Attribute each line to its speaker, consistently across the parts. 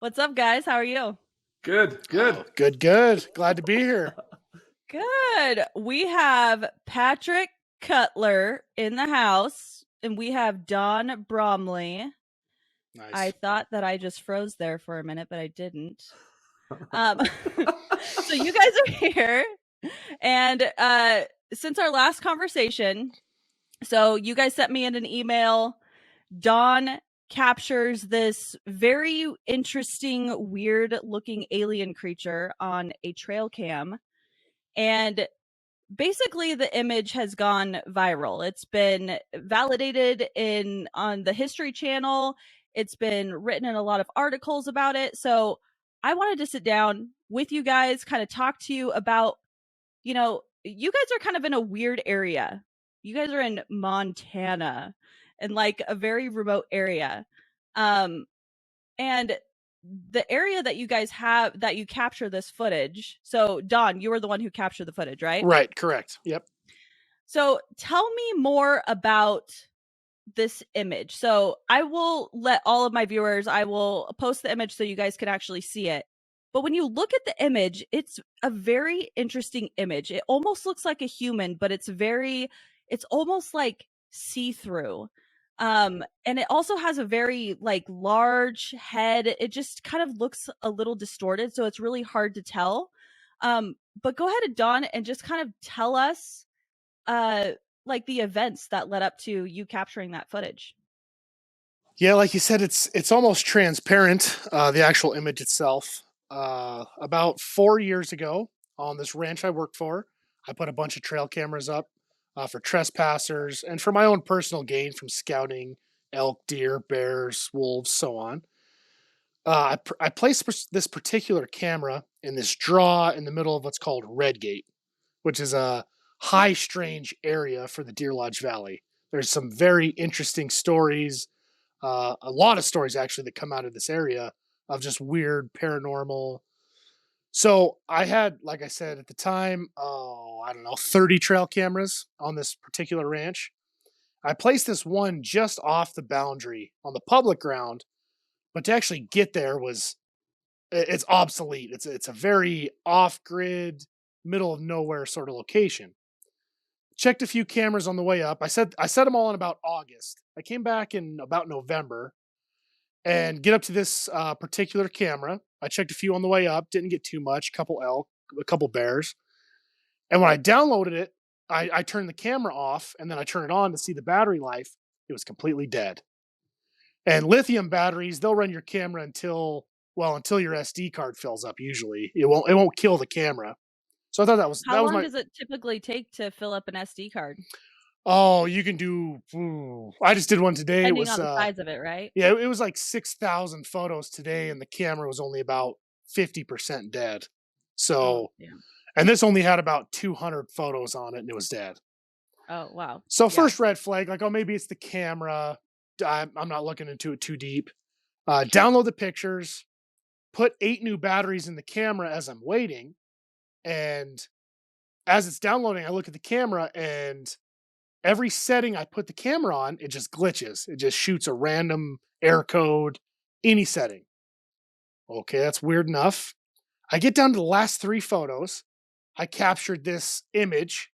Speaker 1: What's up, guys? How are you?
Speaker 2: Good, good.
Speaker 3: Oh, good, good. Glad to be here.
Speaker 1: Good. We have Patrick Cutler in the house, and we have Don Bromley. I
Speaker 3: Nice.
Speaker 1: thought that I just froze there for a minute, but I didn't. Um, so you guys are here, and since our last conversation, so you guys sent me in an email. Don captures this very interesting, weird looking alien creature on a trail cam. And basically the image has gone viral. It's been validated in on the History Channel. It's been written in a lot of articles about it. So I wanted to sit down with you guys, kind of talk to you about, you guys are kind of in a weird area. You guys are in Montana in like a very remote area. Um and the area that you guys have that you capture this footage. So Don, you were the one who captured the footage, right?
Speaker 3: Right, correct. Yep.
Speaker 1: So tell me more about this image. So I will let all of my viewers, I will post the image so you guys can actually see it. But when you look at the image, it's a very interesting image. It almost looks like a human, but it's almost like see-through. And it also has a very like large head. It just kind of looks a little distorted, so it's really hard to tell. But go ahead, Don, and just kind of tell us like the events that led up to you capturing that footage.
Speaker 3: Yeah, like you said, it's almost transparent. The actual image itself. About 4 years ago, on this ranch I worked for, I put a bunch of trail cameras up for trespassers and for my own personal gain from scouting elk, deer, bears, wolves, so on. I placed this particular camera in this draw in the middle of what's called Redgate, which is a high strange area for the Deer Lodge Valley. There's some very interesting stories, a lot of stories actually that come out of this area of just weird paranormal. So I had, like I said at the time, I don't know, 30 trail cameras on this particular ranch. I placed this one just off the boundary on the public ground, but to actually get there it's obsolete. It's a very off grid, middle of nowhere sort of location. Checked a few cameras on the way up. I set them all in about August. I came back in about November and get up to this particular camera. I checked a few on the way up. Didn't get too much. Couple elk, a couple bears. And when I downloaded it, I turned the camera off and then I turned it on to see the battery life. It was completely dead. And lithium batteries, they'll run your camera until your SD card fills up. Usually, it won't kill the camera. So I thought
Speaker 1: How
Speaker 3: that was
Speaker 1: long
Speaker 3: my.
Speaker 1: does it typically take to fill up an SD card?
Speaker 3: Oh, you can do. I just did one today. It
Speaker 1: Depending
Speaker 3: was
Speaker 1: on the size of it, right?
Speaker 3: yeah, it was like 6,000 photos today, and the camera was only about 50% dead.
Speaker 1: Oh,
Speaker 3: So,
Speaker 1: yeah.
Speaker 3: and this only had about 200 photos on it, and it was dead.
Speaker 1: Oh, wow.
Speaker 3: So
Speaker 1: Yeah.
Speaker 3: first red flag, like, oh, maybe it's the camera. I'm not looking into it too deep.
Speaker 1: Sure.
Speaker 3: Download the pictures, put 8 new batteries in the camera as I'm waiting, and as it's downloading, I look at the camera, and every setting I put the camera on, it just glitches. It just shoots a random error code, any setting. Okay, that's weird enough. I get down to the last 3 photos. I captured this image,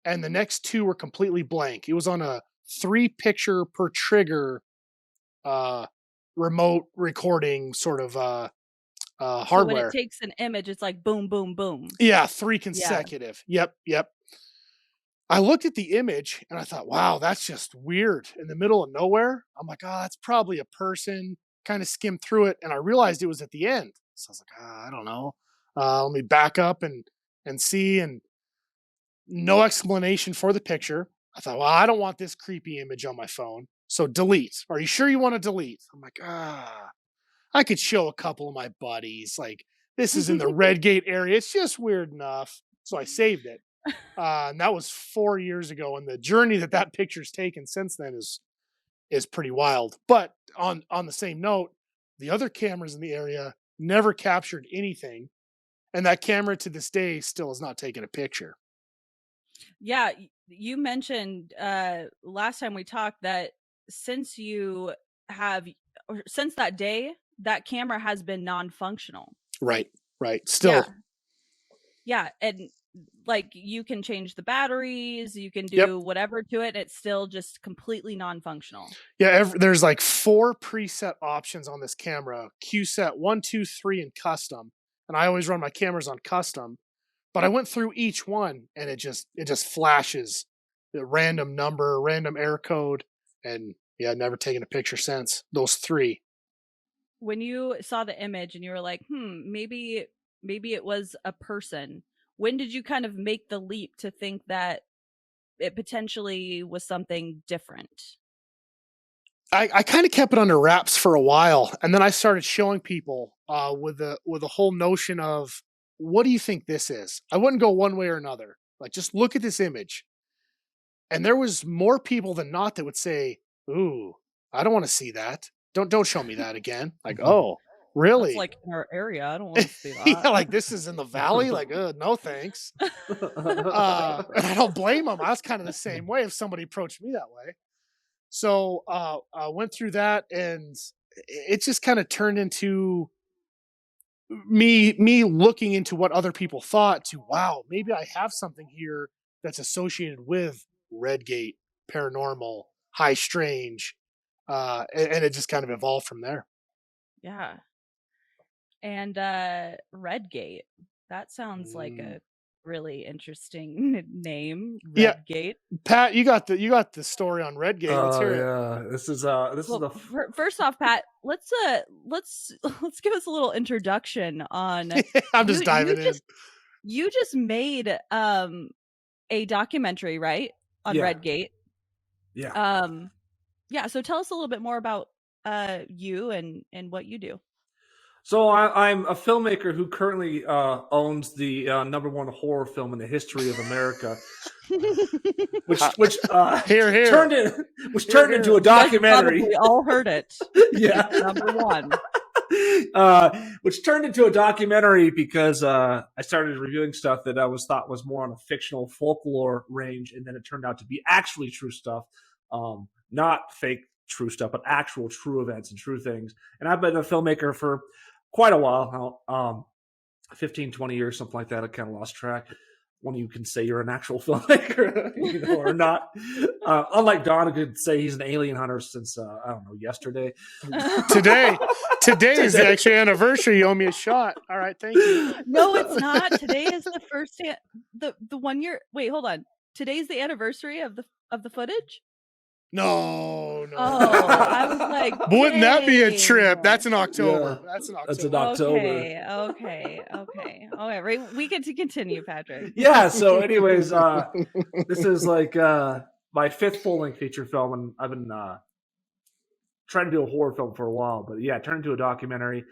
Speaker 3: and the next 2 were completely blank. It was on a 3 picture per trigger uh, remote recording sort of
Speaker 1: So when it
Speaker 3: hardware.
Speaker 1: takes an image, it's like boom, boom, boom.
Speaker 3: Yeah, 3
Speaker 1: Yeah.
Speaker 3: consecutive. Yep, yep. I looked at the image and I thought, wow, that's just weird. In the middle of nowhere. I'm like, oh, that's probably a person. Kind of skimmed through it and I realized it was at the end. So I was like, I don't know. Let me back up and see. And no explanation for the picture. I thought, well, I don't want this creepy image on my phone. So delete. Are you sure you want to delete? I'm like, I could show a couple of my buddies. Like, this is in the Redgate area. It's just weird enough. So I saved it. And that was 4 years ago. And the journey that picture's taken since then is pretty wild. But on the same note, the other cameras in the area never captured anything. And that camera to this day still has not taken a picture.
Speaker 1: Yeah, you mentioned last time we talked that since you have, or since that day that camera has been non-functional.
Speaker 3: Right. Still.
Speaker 1: Yeah. And like you can change the batteries, you can do
Speaker 3: Yep.
Speaker 1: whatever to it. It's still just completely non-functional.
Speaker 3: Yeah. There's like 4 preset options on this camera: Q set 1, 2, 3, and custom. And I always run my cameras on custom. But I went through each one, and it just flashes the random number, random error code, and yeah, never taken a picture since those 3.
Speaker 1: When you saw the image and you were like, maybe it was a person. When did you kind of make the leap to think that it potentially was something different?
Speaker 3: I kind of kept it under wraps for a while, and then I started showing people with the whole notion of, what do you think this is? I wouldn't go one way or another. Like, just look at this image. And there was more people than not that would say, "Ooh, I don't want to see that. Don't show me that again." Like, "Oh, really?"
Speaker 1: That's like in our area. I don't want to see that.
Speaker 3: Yeah, like, this is in the valley. Like, no thanks. And I don't blame them. I was kind of the same way if somebody approached me that way. So I went through that, and it just kind of turned into me looking into what other people thought, to, wow, maybe I have something here that's associated with Redgate, paranormal, high strange, and it just kind of evolved from there.
Speaker 1: Yeah. And Redgate. That sounds like a really interesting name, Redgate.
Speaker 3: Yeah, Pat, you got the story on Redgate. Let's hear it.
Speaker 2: Yeah, this is
Speaker 1: first off, Pat, let's give us a little introduction on.
Speaker 3: I'm just diving in.
Speaker 1: You just made a documentary, right, on Redgate?
Speaker 2: Yeah.
Speaker 1: Yeah. So tell us a little bit more about you and what you do.
Speaker 2: So I'm a filmmaker who currently owns the #1 horror film in the history of America, which
Speaker 3: here.
Speaker 2: turned into a documentary.
Speaker 1: We all heard it.
Speaker 2: Yeah,
Speaker 1: #1.
Speaker 2: Which turned into a documentary because I started reviewing stuff that I thought was more on a fictional folklore range, and then it turned out to be actually true stuff, not fake true stuff, but actual true events and true things. And I've been a filmmaker for quite a while now, 15, 20 years, something like that. I kind of lost track. When you can say you're an actual filmmaker, or not. Unlike Don, who could say he's an alien hunter since, I don't know, yesterday.
Speaker 3: Today is the actual anniversary. You owe me a shot. All right, thank you.
Speaker 1: No, it's not. Today is the first, the 1 year. Wait, hold on. Today's the anniversary of the footage?
Speaker 3: No.
Speaker 1: Oh, I was like,
Speaker 3: but wouldn't that be a trip? That's in October.
Speaker 2: Yeah,
Speaker 3: that's in October.
Speaker 2: That's in October.
Speaker 1: Okay. All right, we get to continue, Patrick.
Speaker 2: Yeah. So, anyways, this is like my 5th full-length feature film, and I've been trying to do a horror film for a while. But yeah, it turned into a documentary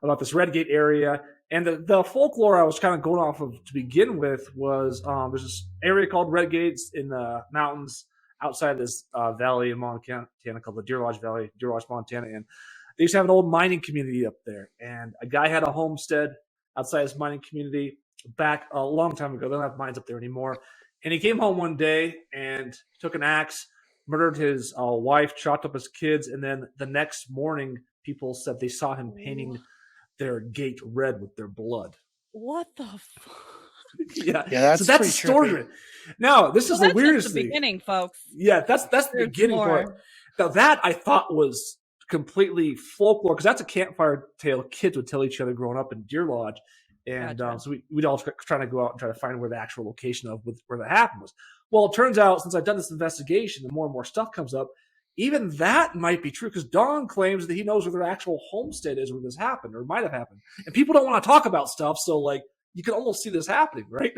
Speaker 2: about this Redgate area. And the folklore I was kind of going off of to begin with was there's this area called Redgate in the mountains outside this valley in Montana called the Deer Lodge Valley, Deer Lodge, Montana. And they used to have an old mining community up there. And a guy had a homestead outside this mining community back a long time ago. They don't have mines up there anymore. And he came home one day and took an axe, murdered his wife, chopped up his kids. And then the next morning, people said they saw him painting their gate red with their blood.
Speaker 1: What the fuck?
Speaker 2: Yeah,
Speaker 3: that's
Speaker 2: the story.
Speaker 3: Trippy.
Speaker 2: Now, this is the weirdest
Speaker 1: thing. Beginning, folks.
Speaker 2: Yeah, that's the beginning part. Now, that I thought was completely folklore, because that's a campfire tale kids would tell each other growing up in Deer Lodge. And so we'd all trying to go out and try to find where the actual location of where that happened was. Well, it turns out, since I've done this investigation, the more and more stuff comes up, even that might be true, because Don claims that he knows where their actual homestead is where this happened, or might have happened. And people don't want to talk about stuff, so like, you can almost see this happening, right?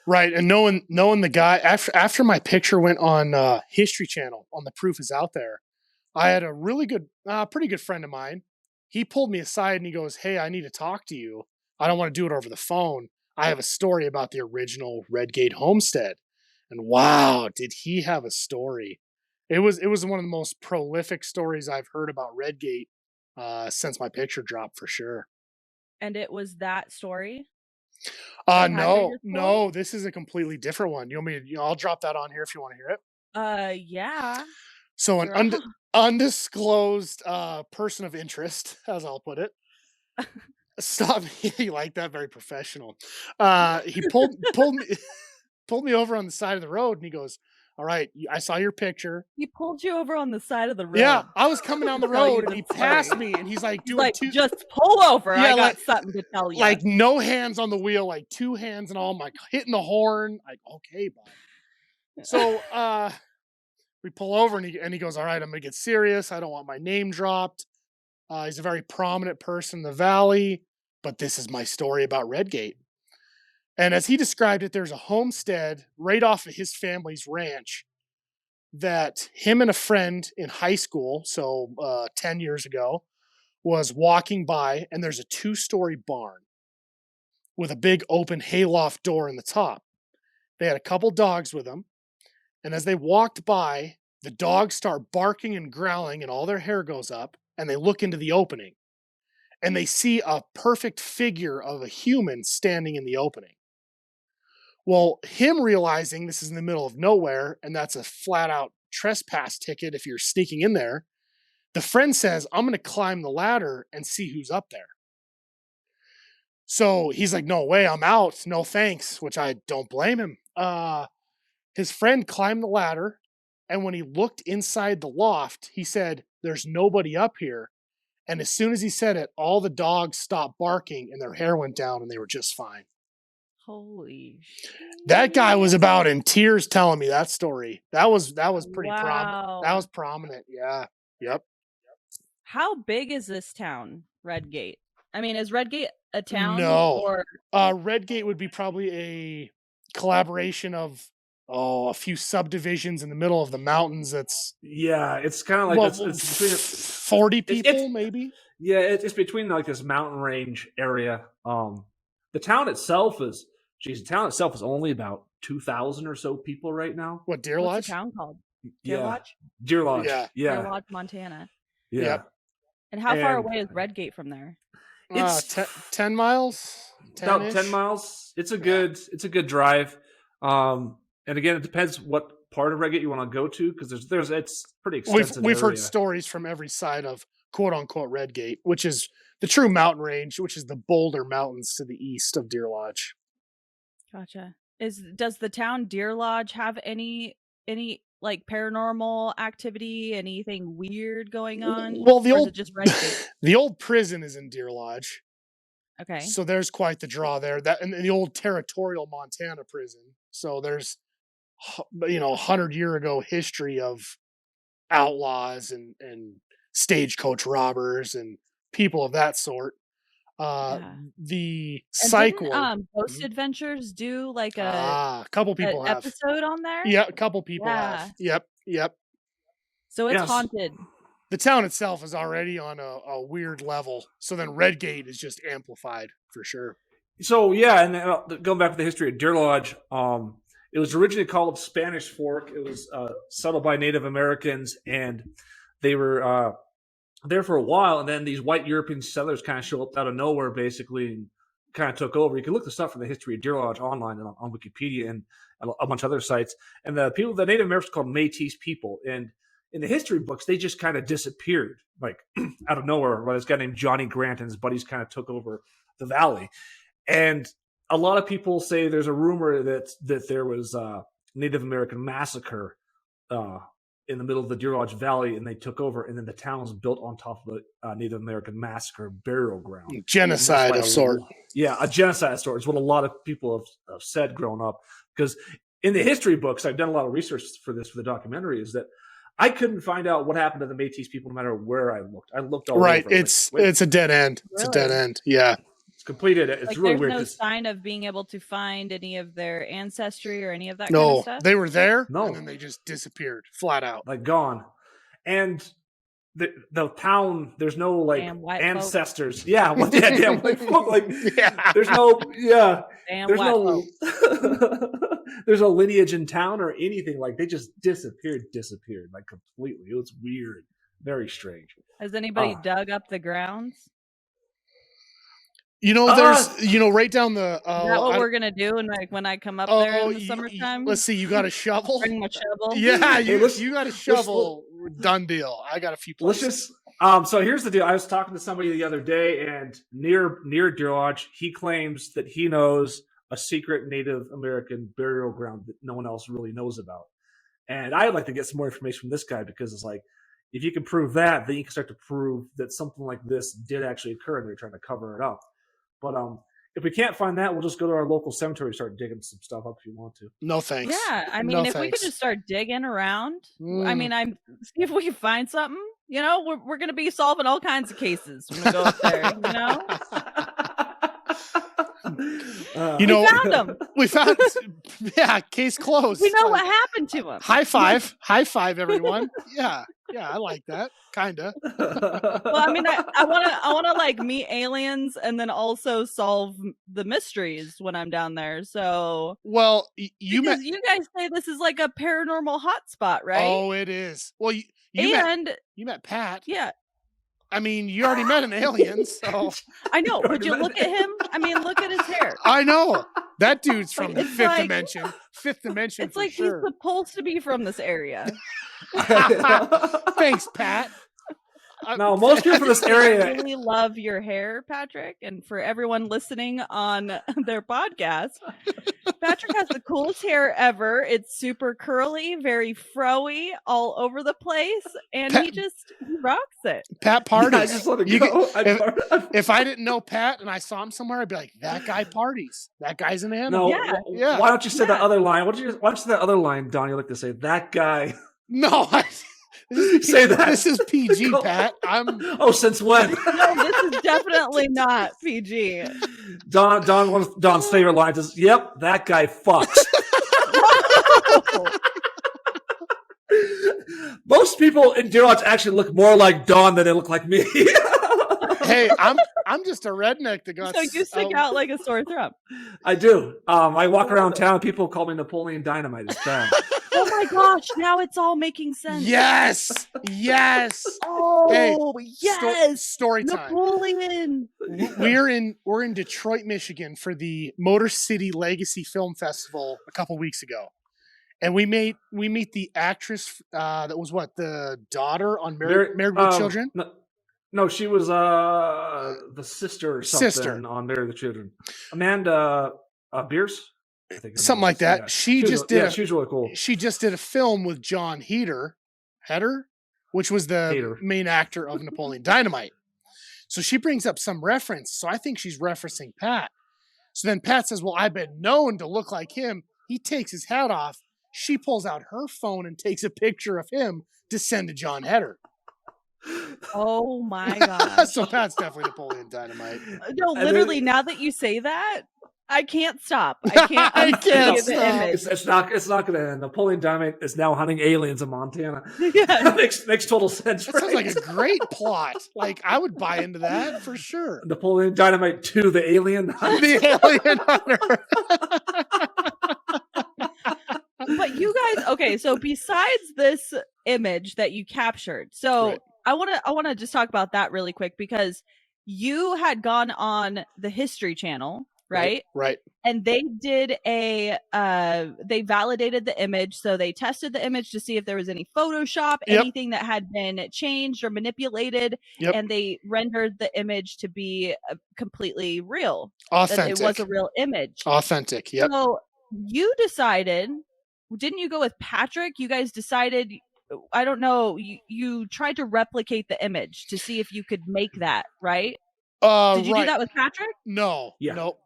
Speaker 3: Right. And knowing the guy, after my picture went on History Channel on The Proof Is Out There, I had a really good, pretty good friend of mine. He pulled me aside and he goes, "Hey, I need to talk to you. I don't want to do it over the phone. I have a story about the original Redgate homestead." And wow, did he have a story. It was one of the most prolific stories I've heard about Redgate since my picture dropped, for sure.
Speaker 1: And it was that story?
Speaker 3: No, this is a completely different one. You want me to, I'll drop that on here if you want to hear it.
Speaker 1: Yeah.
Speaker 3: So undisclosed person of interest, as I'll put it. Stop. You like that? Very professional. He pulled me over on the side of the road, and he goes, "All right, I saw your picture."
Speaker 1: He pulled you over on the side of the road.
Speaker 3: Yeah, I was coming down the
Speaker 1: Tell you
Speaker 3: road, and
Speaker 1: the
Speaker 3: he
Speaker 1: story.
Speaker 3: passed me, and he's like,
Speaker 1: He's
Speaker 3: doing
Speaker 1: like,
Speaker 3: two.
Speaker 1: just pull over.
Speaker 3: Yeah,
Speaker 1: I got something to tell you.
Speaker 3: Like no hands on the wheel, like two hands and all. I'm like hitting the horn. Like, okay, bud. So we pull over, and he goes, "All right, I'm gonna get serious. I don't want my name dropped. He's a very prominent person in the valley, but this is my story about Redgate." And as he described it, there's a homestead right off of his family's ranch that him and a friend in high school, so 10 years ago, was walking by, and there's a 2-story barn with a big open hayloft door in the top. They had a couple dogs with them, and as they walked by, the dogs start barking and growling, and all their hair goes up, and they look into the opening, and they see a perfect figure of a human standing in the opening. Well, him realizing this is in the middle of nowhere, and that's a flat-out trespass ticket if you're sneaking in there, the friend says, "I'm going to climb the ladder and see who's up there." So he's like, "No way, I'm out. No thanks," which I don't blame him. His friend climbed the ladder, and when he looked inside the loft, he said, "There's nobody up here." And as soon as he said it, all the dogs stopped barking and their hair went down and they were just fine.
Speaker 1: Holy shit.
Speaker 3: That guy was about in tears telling me that story. That was pretty prominent.
Speaker 1: Wow.
Speaker 3: That was prominent. Yeah. Yep.
Speaker 1: How big is this town, Redgate? I mean, is Redgate a town?
Speaker 3: No.
Speaker 1: Or
Speaker 3: Redgate would be probably a collaboration of a few subdivisions in the middle of the mountains. That's
Speaker 2: it's kind of like it's between
Speaker 3: 40 people, maybe.
Speaker 2: Yeah, it's between like this mountain range area. The town itself is only about 2,000 or so people right now.
Speaker 3: What, Deer Lodge?
Speaker 1: What's the town called? Deer Lodge?
Speaker 2: Deer Lodge.
Speaker 3: Yeah.
Speaker 1: Deer Lodge, Montana.
Speaker 2: Yeah.
Speaker 3: Yep.
Speaker 1: And how far away is Redgate from there?
Speaker 3: It's 10 miles.
Speaker 2: About 10 miles. It's a good drive. And again, it depends what part of Redgate you want to go to, because it's pretty extensive.
Speaker 3: We've heard stories from every side of quote unquote Redgate, which is the true mountain range, which is the Boulder Mountains to the east of Deer Lodge.
Speaker 1: Gotcha. Does the town Deer Lodge have any like paranormal activity, anything weird going on?
Speaker 3: Well,
Speaker 1: or is it just Redgate?
Speaker 3: The old prison is in Deer Lodge.
Speaker 1: Okay.
Speaker 3: So there's quite the draw there. That and the old territorial Montana prison. So there's 100-year ago history of outlaws and stagecoach robbers and people of that sort. The psych ward.
Speaker 1: Ghost Adventures do like a
Speaker 3: couple people have
Speaker 1: episode on there?
Speaker 3: Yeah, a couple people have. Yep.
Speaker 1: So it's haunted.
Speaker 3: The town itself is already on a weird level. So then Redgate is just amplified for sure.
Speaker 2: So yeah, and going back to the history of Deer Lodge, it was originally called Spanish Fork. It was settled by Native Americans, and they were there for a while. And then these white European settlers kind of showed up out of nowhere, basically, and kind of took over. You can look this up from the history of Deer Lodge online on Wikipedia and a bunch of other sites. And the Native Americans called Métis people, and in the history books, they just kind of disappeared, like out of nowhere. While this guy named Johnny Grant and his buddies kind of took over the valley. And a lot of people say there's a rumor that there was a Native American massacre in the middle of the Deer Lodge Valley, and they took over, and then the town was built on top of a Native American massacre burial ground.
Speaker 3: Genocide of sort.
Speaker 2: Yeah, a genocide of sort is what a lot of people have said growing up. Because in the history books, I've done a lot of research for the documentary, is that I couldn't find out what happened to the Métis people no matter where I looked. I looked all over.
Speaker 3: Right, it's a dead end. Really? It's a dead end. Yeah.
Speaker 2: It's completed. It's really weird.
Speaker 1: There's no sign of being able to find any of their ancestry or any of that kind of stuff?
Speaker 3: No, they were there, and then they just disappeared, flat out.
Speaker 2: Like gone. And the town, there's no like ancestors. Yeah, damn white folk. Like, there's no, there's no lineage in town or anything. Like, they just disappeared, like completely. It was weird, very strange.
Speaker 1: Has anybody dug up the grounds?
Speaker 3: There's, right down the.
Speaker 1: Is that what we're gonna do? And when I come up there in the summertime,
Speaker 3: let's see. You got a shovel?
Speaker 1: Bring my shovel.
Speaker 3: Yeah, you got a shovel. Done deal. I got a few
Speaker 2: Let's
Speaker 3: places.
Speaker 2: just. So here's the deal. I was talking to somebody the other day, and near Deer Lodge, he claims that he knows a secret Native American burial ground that no one else really knows about. And I'd like to get some more information from this guy, because it's like, if you can prove that, then you can start to prove that something like this did actually occur and they're trying to cover it up. But if we can't find that, we'll just go to our local cemetery and start digging some stuff up if you want to.
Speaker 3: No thanks.
Speaker 1: Yeah, I mean,
Speaker 3: No
Speaker 1: if we could
Speaker 3: thanks.
Speaker 1: just start digging around, I mean, see if we can find something. You know, we're going to be solving all kinds of cases when we go up there. You know,
Speaker 3: You know,
Speaker 1: we found them.
Speaker 3: we found. Yeah, case closed.
Speaker 1: We know what happened to them.
Speaker 3: High five, everyone. Yeah, I like that. Kinda.
Speaker 1: Well, I mean, I want to like meet aliens and then also solve the mysteries when I'm down there. So,
Speaker 3: Well, you
Speaker 1: because you guys say this is like a paranormal hotspot, right?
Speaker 3: Oh, it is. Well, you met Pat.
Speaker 1: Yeah,
Speaker 3: I mean, you already met an alien, so
Speaker 1: I know. Would you look at him? I mean, look at his hair.
Speaker 3: I know that dude's from the
Speaker 1: It's
Speaker 3: fifth
Speaker 1: like-
Speaker 3: dimension. Fifth dimension.
Speaker 1: It's
Speaker 3: for
Speaker 1: like
Speaker 3: sure.
Speaker 1: he's supposed to be from this area.
Speaker 3: Thanks, Pat.
Speaker 2: No, most people from this
Speaker 1: I
Speaker 2: area.
Speaker 1: really love your hair, Patrick. And for everyone listening on their podcast, Patrick has the coolest hair ever. It's super curly, very fro-y, all over the place, and he rocks it.
Speaker 3: Pat parties.
Speaker 2: I just let it
Speaker 3: You
Speaker 2: go.
Speaker 3: If I didn't know Pat and I saw him somewhere, I'd be like, "That guy parties. That guy's an animal."
Speaker 2: No,
Speaker 1: Yeah.
Speaker 2: why don't you say that other line? Why don't you say that other line, Don? You like to say that guy.
Speaker 3: No,
Speaker 2: Say that.
Speaker 3: This is PG, Pat.
Speaker 2: Oh, since when?
Speaker 1: No, this is definitely not PG.
Speaker 2: Don's favorite line is, "Yep, that guy fucks." Most people in Deer Lodge actually look more like Don than they look like me.
Speaker 3: Hey, I'm just a redneck that got.
Speaker 1: So you stick out like a sore thumb.
Speaker 2: I do. I walk around town. People call me Napoleon Dynamite. It's bad.
Speaker 1: Oh my gosh! Now it's all making sense.
Speaker 3: Yes.
Speaker 1: Oh,
Speaker 3: Hey,
Speaker 1: yes.
Speaker 3: Story time.
Speaker 1: Napoleon.
Speaker 3: We're in Detroit, Michigan for the Motor City Legacy Film Festival a couple weeks ago, and we meet the actress that was the daughter on Married with Children.
Speaker 2: No, she was the sister or something on Married with Children. Amanda Bierce. I think
Speaker 3: Something like that.
Speaker 2: Yeah.
Speaker 3: She was
Speaker 2: really cool.
Speaker 3: She just did a film with John Heder, which was the main actor of Napoleon Dynamite. So she brings up some reference. So I think she's referencing Pat. So then Pat says, "Well, I've been known to look like him." He takes his hat off. She pulls out her phone and takes a picture of him to send to John Heder.
Speaker 1: Oh my god!
Speaker 3: So Pat's definitely Napoleon Dynamite.
Speaker 1: No, literally, now that you say that, I can't stop. I can't unsee the image.
Speaker 2: It's not going to end. Napoleon Dynamite is now hunting aliens in Montana.
Speaker 1: Yeah.
Speaker 2: That makes total sense.
Speaker 3: That sounds like a great plot. Like, I would buy into that for sure.
Speaker 2: Napoleon Dynamite 2, the alien hunt.
Speaker 3: The alien hunter.
Speaker 1: But you guys, okay, so besides this image that you captured, so
Speaker 3: Right.
Speaker 1: I want to just talk about that really quick, because you had gone on the History Channel, right?
Speaker 3: Right.
Speaker 1: And they did they validated the image. So they tested the image to see if there was any Photoshop, anything that had been changed or manipulated.
Speaker 3: Yep.
Speaker 1: And they rendered the image to be completely real.
Speaker 3: Authentic.
Speaker 1: That it was a real image.
Speaker 3: Authentic. Yep.
Speaker 1: So you decided, didn't you go with Patrick? You guys decided, I don't know, you tried to replicate the image to see if you could make that, right? Did you do that with Patrick?
Speaker 3: No.
Speaker 2: Yeah.
Speaker 3: No.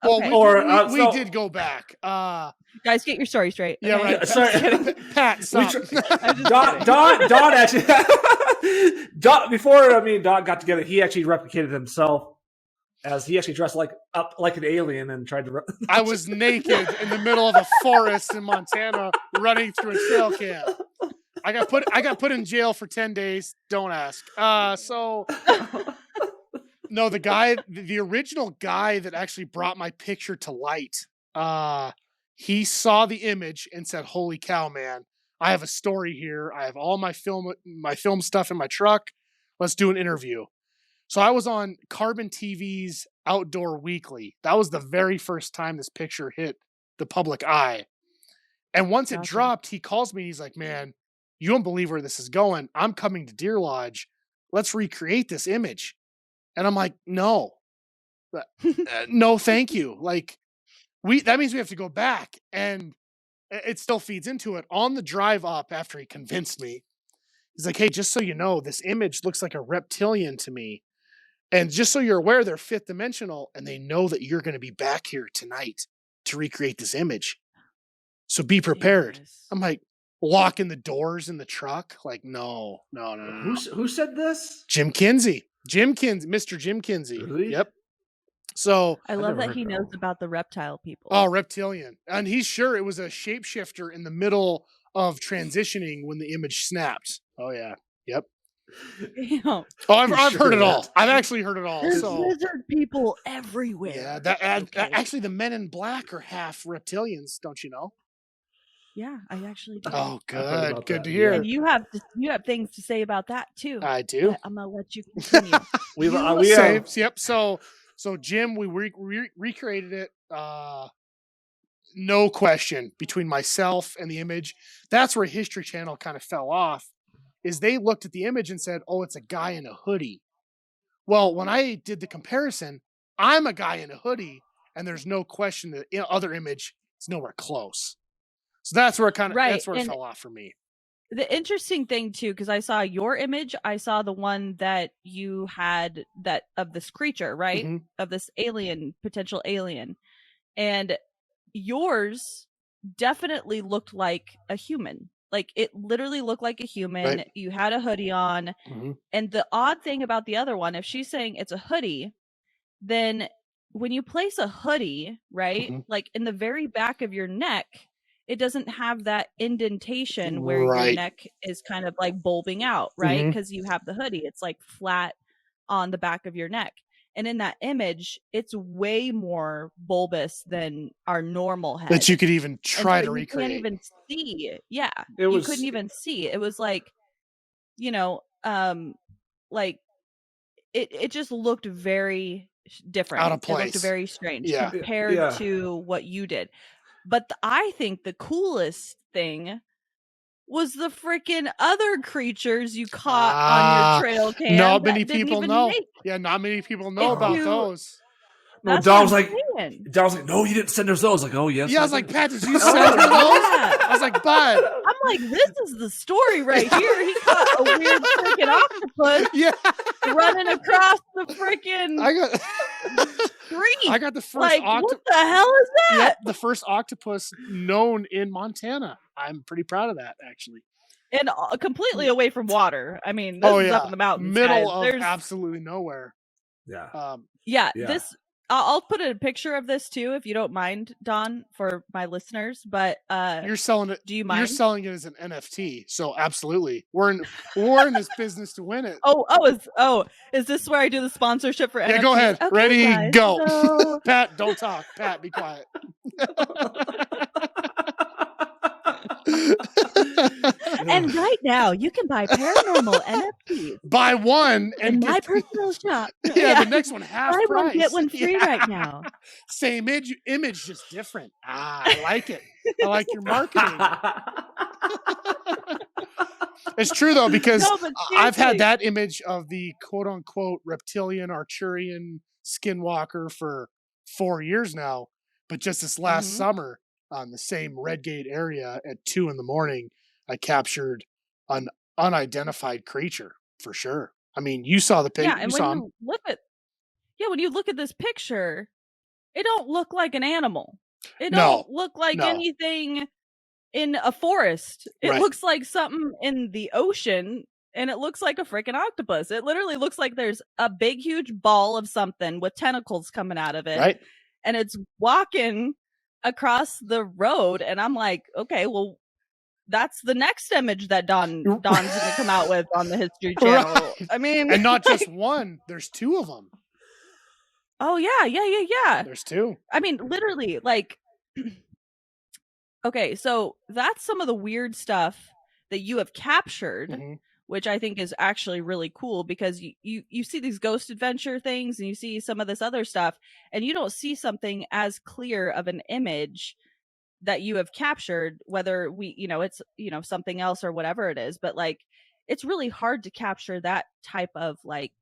Speaker 1: Okay.
Speaker 3: Well, we did go back.
Speaker 1: Guys, get your story straight.
Speaker 3: Yeah,
Speaker 1: okay?
Speaker 3: right.
Speaker 2: Sorry.
Speaker 3: Pat, stop.
Speaker 2: Don actually, before me and Don got together, he actually replicated himself, as he actually dressed up like an alien and tried to.
Speaker 3: I was naked in the middle of a forest in Montana, running through a trail cam. I got put in jail for 10 days. Don't ask. No, the original guy that actually brought my picture to light, he saw the image and said, "Holy cow, man, I have a story here. I have all my film stuff in my truck. Let's do an interview." So I was on Carbon TV's Outdoor Weekly. That was the very first time this picture hit the public eye. And once it dropped, he calls me. He's like, "Man, you don't believe where this is going. I'm coming to Deer Lodge. Let's recreate this image. And I'm like, no, no, thank you. Like that means we have to go back. And it still feeds into it. On the drive up after he convinced me, he's like, hey, just so you know, this image looks like a reptilian to me. And just so you're aware, they're fifth dimensional and they know that you're going to be back here tonight to recreate this image. So be prepared.
Speaker 1: Jesus.
Speaker 3: I'm like, locking the doors in the truck. Like, no.
Speaker 2: Who said this?
Speaker 3: Jim Kinsey, Mr. Jim Kinsey.
Speaker 2: Really?
Speaker 3: Yep. So
Speaker 1: I love
Speaker 2: never
Speaker 1: that
Speaker 2: heard
Speaker 1: he
Speaker 2: that
Speaker 1: knows
Speaker 2: one.
Speaker 1: about the reptile people.
Speaker 3: Oh, reptilian. And he's sure it was a shapeshifter in the middle of transitioning when the image snapped. Oh, yeah. Yep.
Speaker 1: You know,
Speaker 3: Oh, I've
Speaker 2: Sure
Speaker 3: heard it
Speaker 2: that.
Speaker 3: all. I've actually heard it all.
Speaker 1: there's
Speaker 3: So,
Speaker 1: lizard people everywhere.
Speaker 3: yeah,
Speaker 1: Okay.
Speaker 3: actually, the Men in Black are half reptilians, don't you know?
Speaker 1: Yeah, I actually do.
Speaker 3: Oh,
Speaker 2: I've heard about
Speaker 3: good
Speaker 2: that,
Speaker 3: to
Speaker 2: yeah.
Speaker 3: hear.
Speaker 1: And you have things to say about that too.
Speaker 3: I do.
Speaker 1: But I'm gonna let you continue.
Speaker 3: Yep. So Jim, we recreated it. No question between myself and the image. That's where History Channel kind of fell off. Is they looked at the image and said, "Oh, it's a guy in a hoodie." Well, when I did the comparison, I'm a guy in a hoodie, and there's no question that the other image is nowhere close. So that's where it
Speaker 1: And
Speaker 3: fell off for me.
Speaker 1: the interesting thing too, because I saw your image, I saw the one that you had that of this creature, right?
Speaker 3: Mhm.
Speaker 1: Of this potential alien. And yours definitely looked like a human. Like it literally looked like a human.
Speaker 3: Right.
Speaker 1: You had a hoodie on.
Speaker 3: Mhm.
Speaker 1: And the odd thing about the other one, if she's saying it's a hoodie, then when you place a hoodie, right,
Speaker 3: Mhm.
Speaker 1: like in the very back of your neck, it doesn't have that indentation where your
Speaker 3: Right.
Speaker 1: neck is kind of like bulbing out, right?
Speaker 3: Mhm.
Speaker 1: Because you have the hoodie. It's like flat on the back of your neck. And in that image, it's way more bulbous than our normal head.
Speaker 3: That you could even try to
Speaker 1: you
Speaker 3: recreate.
Speaker 1: can't even see it. Yeah.
Speaker 2: It was-
Speaker 1: you couldn't even see. It was like, you know, like it just looked very different.
Speaker 3: Out of
Speaker 1: It looked
Speaker 3: place.
Speaker 1: very strange
Speaker 3: Yeah.
Speaker 1: compared
Speaker 2: Yeah.
Speaker 1: to what you did. But I think the coolest thing was the freaking other creatures you caught on your trail cam.
Speaker 3: Not
Speaker 1: that
Speaker 3: many
Speaker 1: didn't
Speaker 3: people
Speaker 1: even
Speaker 3: know.
Speaker 1: make-
Speaker 3: Yeah, not many people know
Speaker 1: If
Speaker 3: about
Speaker 1: you-
Speaker 3: those.
Speaker 2: No,
Speaker 1: That's
Speaker 2: Don
Speaker 1: what
Speaker 2: was
Speaker 1: I'm
Speaker 2: like,
Speaker 1: saying.
Speaker 2: no, you didn't send us those. Like, oh yes.
Speaker 3: Yeah, I was like,
Speaker 2: did.
Speaker 3: Pat, did you
Speaker 1: Oh,
Speaker 3: send her those?
Speaker 1: yeah.
Speaker 3: I was like, bud.
Speaker 1: I'm like, this is the story right here. He caught a weird freaking octopus
Speaker 3: Yeah.
Speaker 1: running across the freaking street.
Speaker 3: I got the first
Speaker 1: Like, what the hell is that?
Speaker 3: Yep, the first octopus known in Montana. I'm pretty proud of that, actually.
Speaker 1: And completely away from water. I mean, this is up in the mountains.
Speaker 3: Middle
Speaker 1: guys.
Speaker 3: of
Speaker 1: There's
Speaker 3: absolutely nowhere.
Speaker 2: Yeah.
Speaker 1: Yeah,
Speaker 2: Yeah.
Speaker 1: this I'll put a picture of this too, if you don't mind, Don, for my listeners. But
Speaker 3: You're selling it.
Speaker 1: do you mind?
Speaker 3: You're selling it as an NFT, so absolutely. We're in this business to win it.
Speaker 1: Is this where I do the sponsorship for
Speaker 3: Yeah,
Speaker 1: NFTs?
Speaker 3: go ahead.
Speaker 1: Okay,
Speaker 3: Ready,
Speaker 1: guys,
Speaker 3: go.
Speaker 1: so-
Speaker 3: Pat, don't talk. Pat, be quiet.
Speaker 1: And right now, you can buy paranormal NFTs
Speaker 3: Buy one
Speaker 1: in
Speaker 3: and
Speaker 1: my
Speaker 3: get
Speaker 1: personal shop.
Speaker 3: the next one half
Speaker 1: buy
Speaker 3: price.
Speaker 1: one get one free right now.
Speaker 3: Same image, just different. I like it. I like your marketing. It's true though, because
Speaker 1: No, but
Speaker 3: I've had
Speaker 1: seriously.
Speaker 3: that image of the quote unquote reptilian Arcturian skinwalker for 4 years now. But just this last
Speaker 1: Mhm.
Speaker 3: summer on the same Redgate area at 2 a.m, I captured an unidentified creature for sure. I mean, you saw the picture.
Speaker 1: Yeah, and when you look at this picture, it don't look like an animal. It
Speaker 3: No,
Speaker 1: don't look like
Speaker 3: no.
Speaker 1: anything in a forest. It
Speaker 3: Right.
Speaker 1: looks like something in the ocean, and it looks like a freaking octopus. It literally looks like there's a big, huge ball of something with tentacles coming out of it,
Speaker 3: Right.
Speaker 1: and it's walking across the road. And I'm like, okay, well, that's the next image that Don's going to come out with on the History Channel.
Speaker 3: Right.
Speaker 1: I mean,
Speaker 3: And not just one, there's 2 of them.
Speaker 1: oh yeah.
Speaker 3: There's 2.
Speaker 1: I mean, literally, like, okay, so that's some of the weird stuff that you have captured,
Speaker 3: Mhm.
Speaker 1: which I think is actually really cool, because you see these ghost adventure things and you see some of this other stuff, and you don't see something as clear of an image that you have captured, whether it's, something else or whatever it is, but like, it's really hard to capture that type of like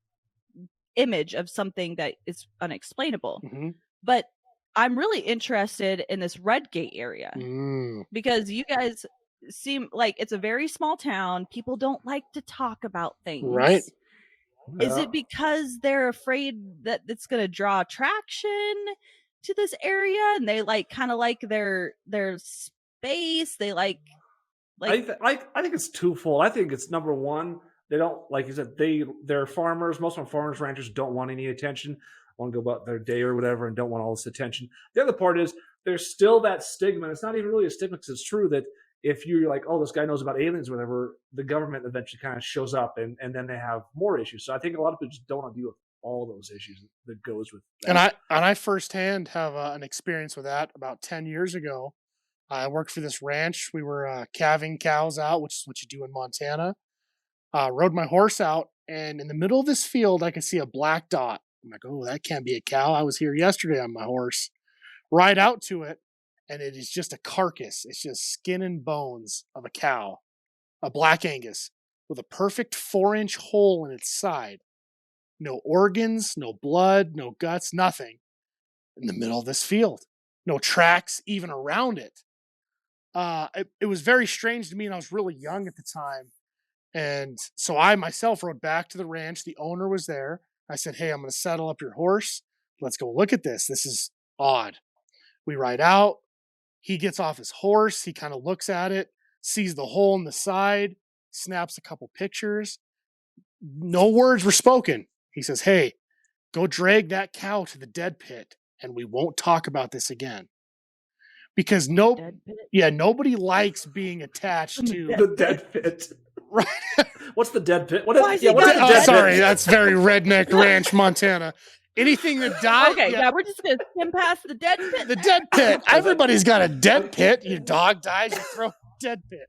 Speaker 1: image of something that is unexplainable.
Speaker 3: Mm-hmm.
Speaker 1: But I'm really interested in this Redgate area because you guys seem like it's a very small town. People don't like to talk about things.
Speaker 3: Right.
Speaker 1: Is it because they're afraid that it's going to draw traction to this area and they like kind of like their space? They like
Speaker 2: I think it's twofold. I think it's number one, they don't, like you said, they're farmers. Most of them farmers, ranchers don't want any attention, want to go about their day or whatever and don't want all this attention. The other part is there's still that stigma. It's not even really a stigma because it's true that if you're like, oh, this guy knows about aliens or whatever, the government eventually kind of shows up and then they have more issues. So I think a lot of people just don't want to deal with all those issues that goes with that.
Speaker 3: And I firsthand have an experience with that. About 10 years ago, I worked for this ranch. We were calving cows out, which is what you do in Montana. Rode my horse out, and in the middle of this field, I could see a black dot. I'm like, oh, that can't be a cow. I was here yesterday on my horse. Ride out to it, and it is just a carcass. It's just skin and bones of a cow, a black Angus, with a perfect 4-inch hole in its side. No organs, no blood, no guts, nothing. In the middle of this field. No tracks even around it. It was very strange to me, and I was really young at the time. And so I myself rode back to the ranch. The owner was there. I said, hey, I'm going to saddle up your horse. Let's go look at this. This is odd. We ride out. He gets off his horse. He kind of looks at it, sees the hole in the side, snaps a couple pictures. No words were spoken. He says, hey, go drag that cow to the dead pit, and we won't talk about this again. Because nobody likes being attached to
Speaker 2: the dead pit.
Speaker 3: Right.
Speaker 2: What's the dead pit?
Speaker 3: Sorry, that's very redneck ranch, Montana. Anything that dies.
Speaker 1: Okay, yeah, we're just gonna skim past the dead pit.
Speaker 3: The dead pit. Everybody's got a dead pit. Your dog dies, you throw a dead pit.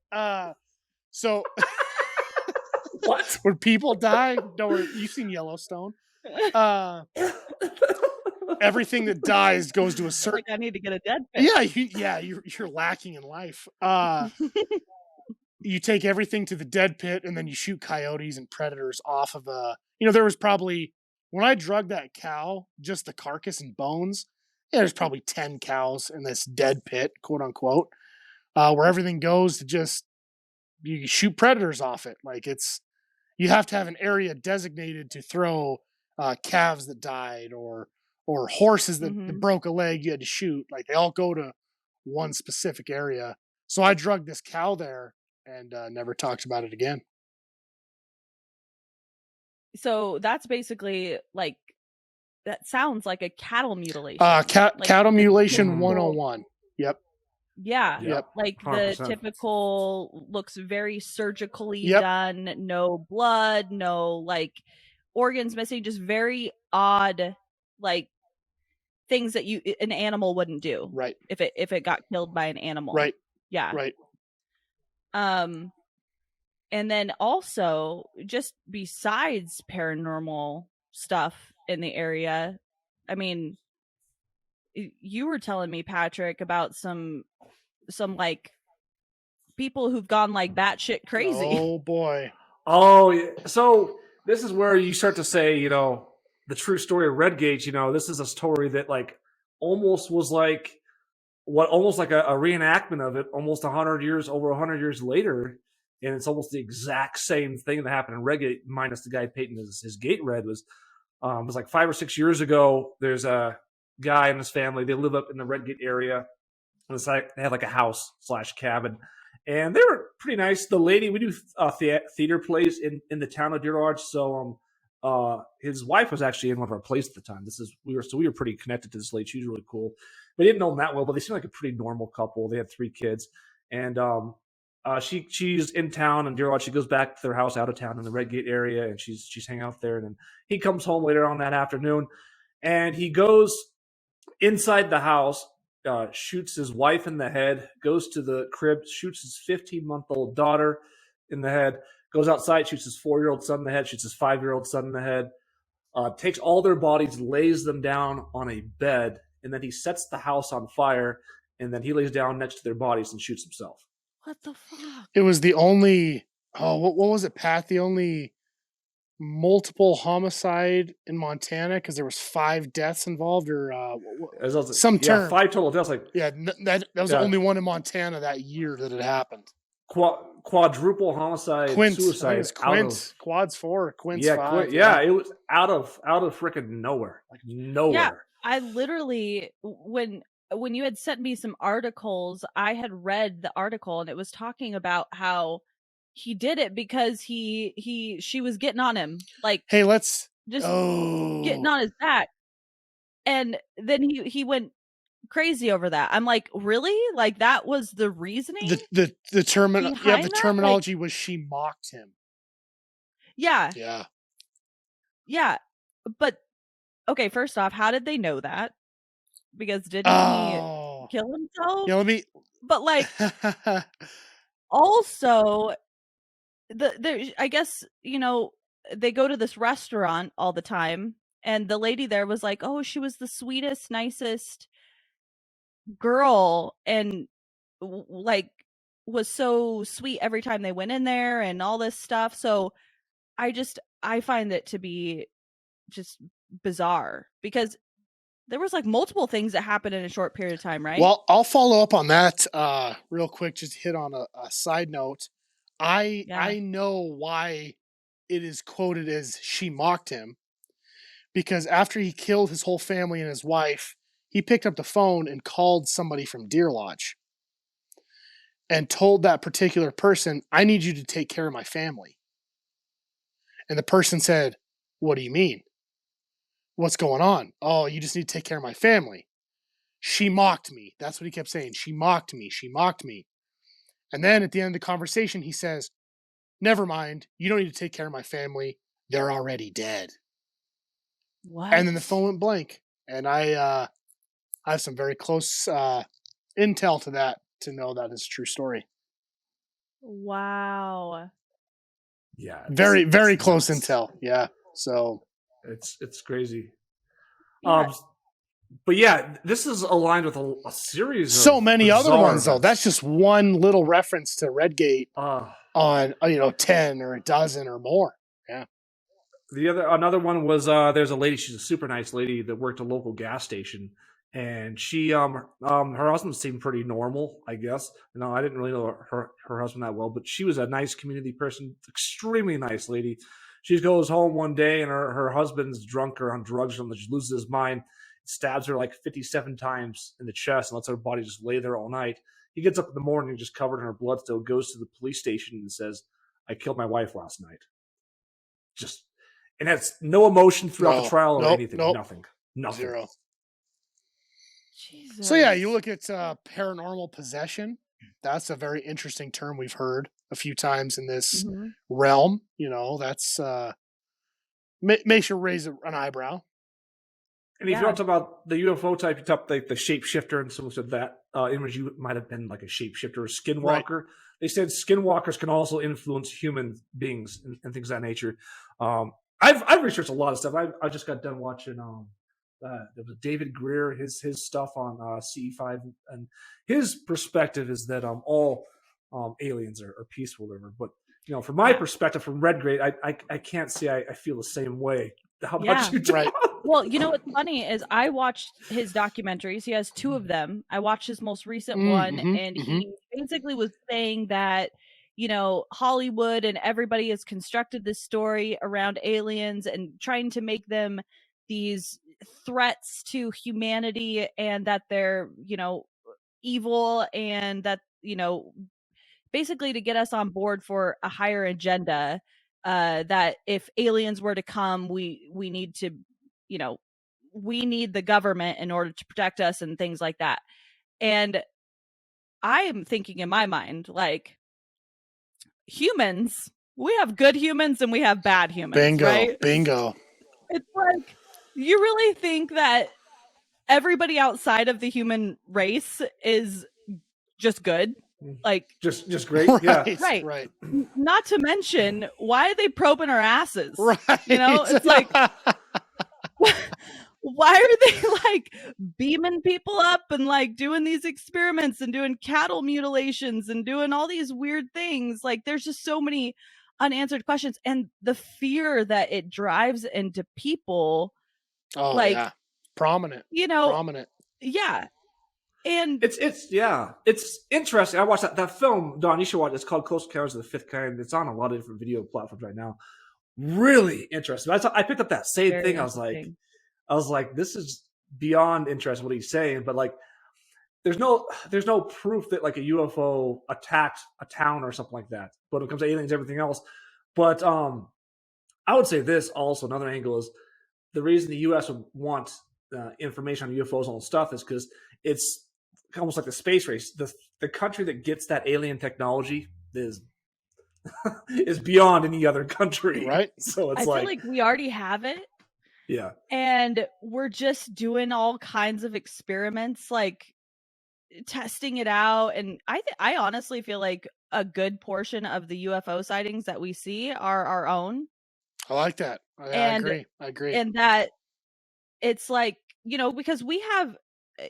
Speaker 3: So
Speaker 2: what?
Speaker 3: When people die, you've seen Yellowstone. Everything that dies goes to a certain.
Speaker 1: Like I need to get a dead pit.
Speaker 3: Yeah, you're lacking in life. You take everything to the dead pit, and then you shoot coyotes and predators off of a. There was probably when I drug that cow, just the carcass and bones. Yeah, there's probably 10 cows in this dead pit, quote unquote, where everything goes to just you shoot predators off it. Like you have to have an area designated to throw calves that died or horses that broke a leg you had to shoot. Like they all go to one specific area. So I drugged this cow there and never talked about it again.
Speaker 1: So that's basically like, that sounds like a cattle mutilation.
Speaker 3: Cattle mutilation 101. Yep.
Speaker 1: Yeah.
Speaker 3: Yep.
Speaker 1: Like
Speaker 2: 100%.
Speaker 1: the typical looks very surgically done, no blood, no like organs missing, just very odd, like things that an animal wouldn't do.
Speaker 3: Right.
Speaker 1: If it got killed by an animal.
Speaker 3: Right.
Speaker 1: Yeah.
Speaker 3: Right.
Speaker 1: And then also just besides paranormal stuff in the area, I mean, you were telling me, Patrick, about some like people who've gone like batshit crazy.
Speaker 3: Oh boy.
Speaker 2: Oh, yeah. So this is where you start to say, the true story of Redgate. This is a story that like almost was like almost like a reenactment of it, almost over 100 years later, and it's almost the exact same thing that happened in Redgate, minus the guy painting his gate red. Was like 5 or 6 years ago. There's a guy and his family. They live up in the Redgate area. And it's like they had like a house / cabin, and they were pretty nice. The lady, we do theater plays in the town of Deer Lodge, so his wife was actually in one of our plays at the time. We were pretty connected to this lady. She was really cool. We didn't know them that well, but they seemed like a pretty normal couple. They had 3 kids, and she's in town in Deer Lodge. She goes back to their house out of town in the Redgate area, and she's hanging out there. And then he comes home later on that afternoon, and he goes inside the house, shoots his wife in the head, goes to the crib, shoots his 15-month-old daughter in the head, goes outside, shoots his 4-year-old son in the head, shoots his 5-year-old son in the head, takes all their bodies, lays them down on a bed, and then he sets the house on fire and then he lays down next to their bodies and shoots himself.
Speaker 1: What the fuck?
Speaker 3: It was the only. Oh, what was it, Pat? The only multiple homicide in Montana because there was 5 deaths involved, or some term.
Speaker 2: 5 total deaths. Like
Speaker 3: that was the only one in Montana that year that it happened.
Speaker 2: Quadruple homicide, suicide.
Speaker 3: Quad's 4, Quint's 5.
Speaker 2: It was out of freaking nowhere, like nowhere.
Speaker 1: Yeah, I literally when you had sent me some articles, I had read the article and it was talking about how he did it because she was getting on him, like,
Speaker 3: hey, let's
Speaker 1: just getting on his back, and then he went crazy over that. I'm like, really? Like, that was the reasoning?
Speaker 3: The terminology
Speaker 1: like,
Speaker 3: was she mocked him.
Speaker 1: Yeah. But okay, first off, how did they know that? Because didn't he kill himself?
Speaker 3: Yeah, let me.
Speaker 1: But like, also, I guess, they go to this restaurant all the time, and the lady there was like, oh, she was the sweetest, nicest girl, and like was so sweet every time they went in there and all this stuff. So I find it to be just bizarre because there was like multiple things that happened in a short period of time, right?
Speaker 3: Well, I'll follow up on that real quick, just to hit on a side note. I know why it is quoted as she mocked him, because after he killed his whole family and his wife, he picked up the phone and called somebody from Deer Lodge and told that particular person, I need you to take care of my family. And the person said, what do you mean? What's going on? Oh, you just need to take care of my family. She mocked me. That's what he kept saying. She mocked me. She mocked me. And then at the end of the conversation, he says, never mind. You don't need to take care of my family. They're already dead.
Speaker 1: What?
Speaker 3: And then the phone went blank. And I have some very close intel to that to know that is a true story.
Speaker 1: Wow.
Speaker 2: Yeah.
Speaker 3: Very, very close intel. Yeah. So
Speaker 2: it's crazy.
Speaker 1: Yeah.
Speaker 2: But yeah, this is aligned with a series of
Speaker 3: so many other ones, though.
Speaker 2: events.
Speaker 3: That's just one little reference to Redgate on 10 or a dozen or more. Yeah.
Speaker 2: Another one was there's a lady. She's a super nice lady that worked a local gas station, and she her husband seemed pretty normal, I guess. I didn't really know her husband that well, but she was a nice community person, extremely nice lady. She goes home one day and her husband's drunk or on drugs, and she loses his mind, stabs her like 57 times in the chest, and lets her body just lay there all night. He gets up in the morning, just covered in her blood, still goes to the police station and says, "I killed my wife last night." And has no emotion throughout the trial or anything. Nothing.
Speaker 3: Zero.
Speaker 1: Jesus.
Speaker 3: So yeah, you look at paranormal possession. That's a very interesting term we've heard a few times in this realm. That's makes you raise an eyebrow.
Speaker 2: And if you talk about the UFO type, you talk like the shapeshifter, and someone said that image might have been like a shapeshifter or skinwalker. Right. They said skinwalkers can also influence human beings and things of that nature. I've researched a lot of stuff. I just got done watching there was David Greer, his stuff on CE5, and his perspective is that all aliens are peaceful, whatever. But from my perspective, from Redgate, I can't say I feel the same way. How about you, John?
Speaker 1: Right. Well, what's funny is I watched his documentaries. He has 2 of them. I watched his most recent one, and he basically was saying that Hollywood and everybody has constructed this story around aliens and trying to make them these threats to humanity, and that they're evil, and that basically to get us on board for a higher agenda, that if aliens were to come, we need to we need the government in order to protect us and things like that. And I am thinking in my mind, like, humans, we have good humans and we have bad humans.
Speaker 3: Bingo.
Speaker 1: Right?
Speaker 3: Bingo. It's
Speaker 1: like, you really think that everybody outside of the human race is just good? Like,
Speaker 2: just great.
Speaker 1: Right. Not to mention, why are they probing our asses?
Speaker 3: Right.
Speaker 1: It's like, why are they like beaming people up and like doing these experiments and doing cattle mutilations and doing all these weird things? Like there's just so many unanswered questions, and the fear that it drives into people,
Speaker 3: Oh
Speaker 1: like,
Speaker 3: yeah, prominent.
Speaker 1: prominent. Yeah. And
Speaker 2: it's interesting. I watched that film, Don. You should watch it. It's called Close Encounters of the Fifth Kind. It's on a lot of different video platforms right now. Really interesting. I picked up that same thing. I was like, this is beyond interesting what he's saying. But like, there's no proof that like a UFO attacked a town or something like that. But when it comes to aliens, everything else. But I would say this also. Another angle is the reason the U.S. would want information on UFOs and all stuff is because it's almost like the space race. The country that gets that alien technology is beyond any other country,
Speaker 3: right?
Speaker 2: So it's
Speaker 1: I feel like we already have it.
Speaker 2: Yeah,
Speaker 1: and we're just doing all kinds of experiments, like testing it out. And I honestly feel like a good portion of the UFO sightings that we see are our own.
Speaker 3: I like that. I agree.
Speaker 1: And that it's like, because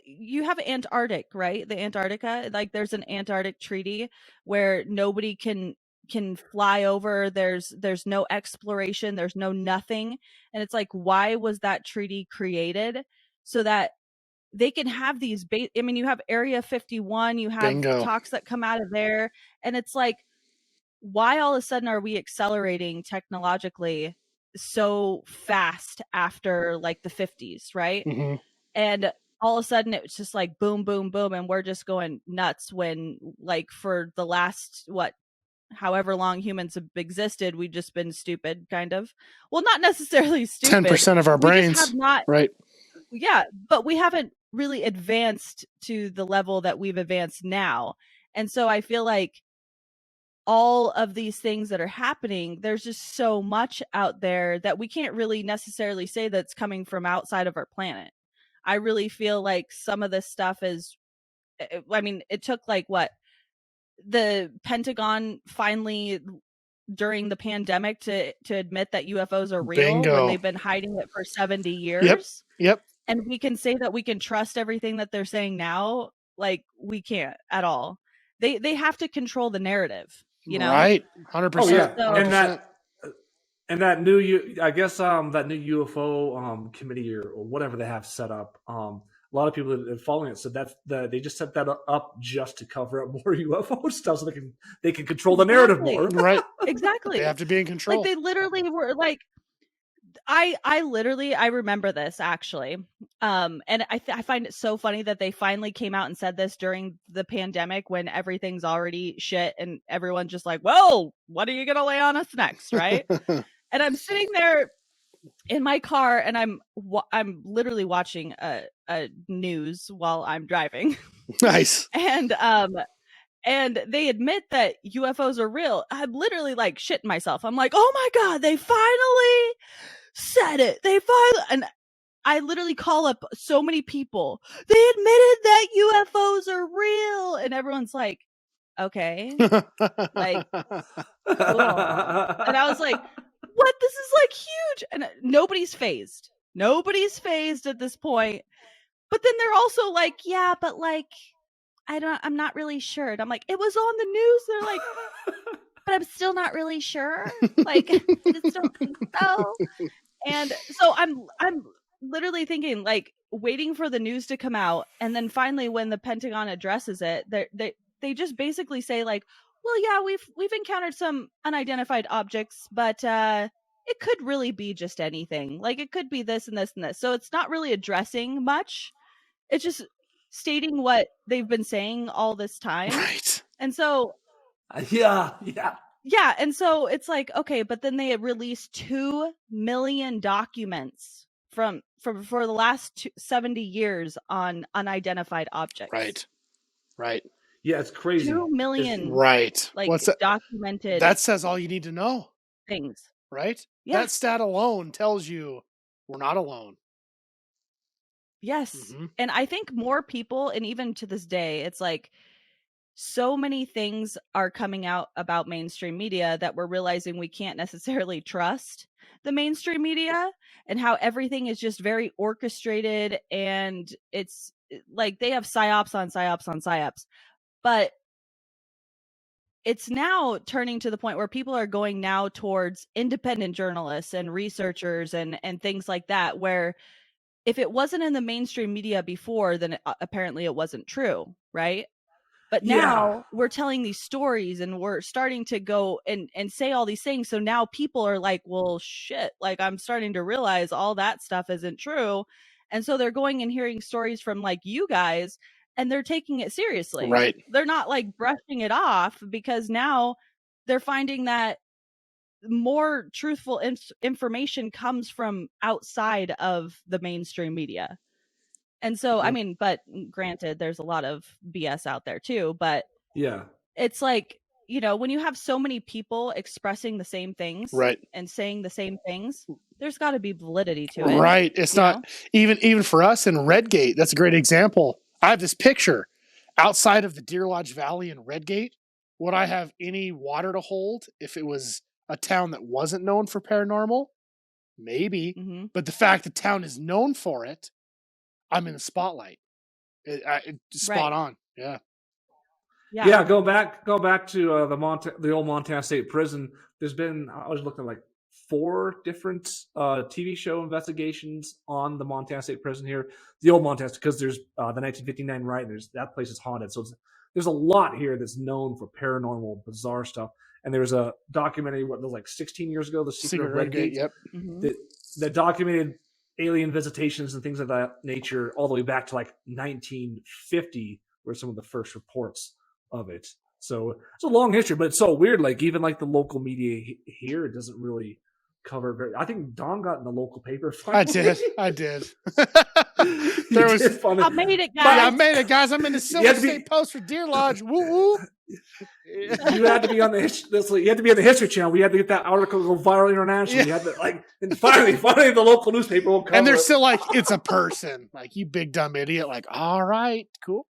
Speaker 1: you have Antarctic, right? The Antarctica, like there's an Antarctic treaty where nobody can fly over. There's no exploration, there's no nothing. And it's like, why was that treaty created? So that they can have these you have Area 51, you have
Speaker 3: Bingo.
Speaker 1: talks that come out of there, and it's like, why all of a sudden are we accelerating technologically so fast after like the 50s, right?
Speaker 3: Mm-hmm.
Speaker 1: And all of a sudden it's just like boom, boom, boom, and we're just going nuts when, like, for the last however long humans have existed, we've just been stupid, kind of. Well, not necessarily stupid.
Speaker 3: 10% of our brains,
Speaker 1: have not,
Speaker 3: right?
Speaker 1: Yeah, but we haven't really advanced to the level that we've advanced now. And so I feel like all of these things that are happening, there's just so much out there that we can't really necessarily say that's coming from outside of our planet. I really feel like some of this stuff is, it took like the Pentagon finally during the pandemic to admit that UFOs are real.
Speaker 3: Bingo.
Speaker 1: When they've been hiding it for 70 years.
Speaker 3: Yep.
Speaker 1: And we can say that we can trust everything that they're saying now. Like, we can't at all. They have to control the narrative,
Speaker 3: Right. 100%.
Speaker 2: Oh yeah.
Speaker 1: So,
Speaker 2: and that new, I guess that new UFO committee or whatever they have set up, a lot of people that are following it said they just set that up just to cover up more UFO stuff so they can control the narrative more.
Speaker 3: Right.
Speaker 1: Exactly.
Speaker 3: They have to be in control.
Speaker 1: Like, they literally were like, I remember this actually. And I find it so funny that they finally came out and said this during the pandemic when everything's already shit and everyone's just like, well, what are you going to lay on us next? Right. And I'm sitting there in my car and I'm literally watching a news while I'm driving.
Speaker 3: Nice.
Speaker 1: And they admit that UFOs are real. I'm literally like shitting myself. I'm like, oh my God, they finally said it. And I literally call up so many people. They admitted that UFOs are real. And everyone's like, okay. Like, cool. And I was like, what? This is like huge. And nobody's phased. Nobody's phased at this point. But then they're also like, yeah, but like, I'm not really sure. And I'm like, it was on the news. They're like, but I'm still not really sure. Like, I just don't think so. And so I'm literally thinking, like, waiting for the news to come out, and then finally when the Pentagon addresses it, they just basically say like, well, yeah, we've encountered some unidentified objects, but it could really be just anything. Like, it could be this and this and this. So it's not really addressing much. It's just stating what they've been saying all this time.
Speaker 3: Right.
Speaker 1: And so
Speaker 2: Yeah.
Speaker 1: And so it's like, okay, but then they released 2 million documents for the last 70 years on unidentified objects.
Speaker 3: Right.
Speaker 2: Yeah, it's crazy.
Speaker 1: 2 million.
Speaker 3: Right.
Speaker 1: Like,
Speaker 3: what's that?
Speaker 1: Documented.
Speaker 3: That says all you need to know.
Speaker 1: Things.
Speaker 3: Right?
Speaker 1: Yeah.
Speaker 3: That stat alone tells you we're not alone.
Speaker 1: Yes. Mm-hmm. And I think more people, and even to this day, it's like, so many things are coming out about mainstream media that we're realizing we can't necessarily trust the mainstream media, and how everything is just very orchestrated, and it's like they have psyops on psyops on psyops. But it's now turning to the point where people are going now towards independent journalists and researchers and things like that, where if it wasn't in the mainstream media before, then apparently it wasn't true, right? But now we're telling these stories and we're starting to go and say all these things. So now people are like, well, shit, like I'm starting to realize all that stuff isn't true. And so they're going and hearing stories from like you guys, and they're taking it seriously.
Speaker 3: Right.
Speaker 1: They're not like brushing it off, because now they're finding that more truthful information comes from outside of the mainstream media. And so, I mean, but granted, there's a lot of BS out there too, but
Speaker 2: Yeah.
Speaker 1: it's like, you know, when you have so many people expressing the same things
Speaker 3: Right.
Speaker 1: and saying the same things, there's got to be validity to it.
Speaker 3: Right. It's not
Speaker 1: know?
Speaker 3: even for us in Redgate. That's a great example. I have this picture outside of the Deer Lodge Valley in Redgate. Would I have any water to hold if it was a town that wasn't known for paranormal? Maybe.
Speaker 1: Mm-hmm.
Speaker 3: But the fact the town is known for it, I'm in the spotlight. Spot on. Yeah.
Speaker 2: Yeah. Go back to the old Montana State Prison. There's been, I was looking at like 4 different TV show investigations on the Montana State Prison here. The old Montana, because there's the 1959 riot. That place is haunted. So there's a lot here that's known for paranormal, bizarre stuff. And there was a documentary, what was like 16 years ago, The Secret of Redgate.
Speaker 3: Yep.
Speaker 1: Mm-hmm.
Speaker 2: That documented alien visitations and things of that nature all the way back to like 1950 were some of the first reports of it. So it's a long history, but it's so weird. Like even like the local media here, it doesn't really cover very. I think Don got in the local paper. Finally.
Speaker 3: I did.
Speaker 2: There was funny.
Speaker 1: I made it, guys.
Speaker 3: Yeah, I made it, guys. I'm in the Silver State Post for Deer Lodge. Woo woo.
Speaker 2: You had to be on the you had to be on the History Channel. We had to get that article go viral internationally.
Speaker 3: Yeah.
Speaker 2: You had to like, and finally the local newspaper will cover.
Speaker 3: And they're still like, it's a person. Like, you big dumb idiot. Like, all right, cool.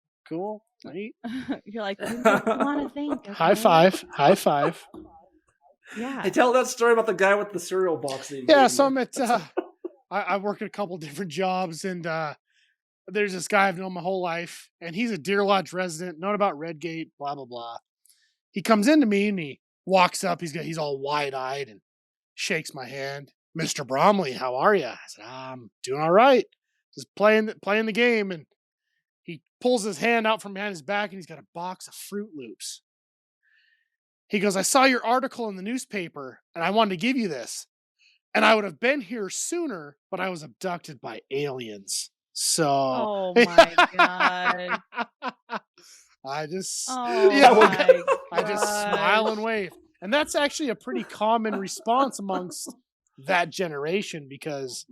Speaker 3: Right.
Speaker 1: You're like, you want to think. Okay?
Speaker 3: High five.
Speaker 1: Yeah.
Speaker 2: Hey, tell that story about the guy with the cereal box.
Speaker 3: Yeah, so I'm at, I work at a couple different jobs, and there's this guy I've known my whole life, and he's a Deer Lodge resident, known about Redgate, blah, blah, blah. He comes into me, and he walks up, he's all wide-eyed, and shakes my hand. Mr. Bromley, how are you? I said, I'm doing all right. Just playing the game, and he pulls his hand out from behind his back, and he's got a box of Fruit Loops. He goes, I saw your article in the newspaper, and I wanted to give you this. And I would have been here sooner, but I was abducted by aliens. So.
Speaker 1: Oh my God.
Speaker 3: I just.
Speaker 1: I
Speaker 3: just smile and wave. And that's actually a pretty common response amongst that generation because,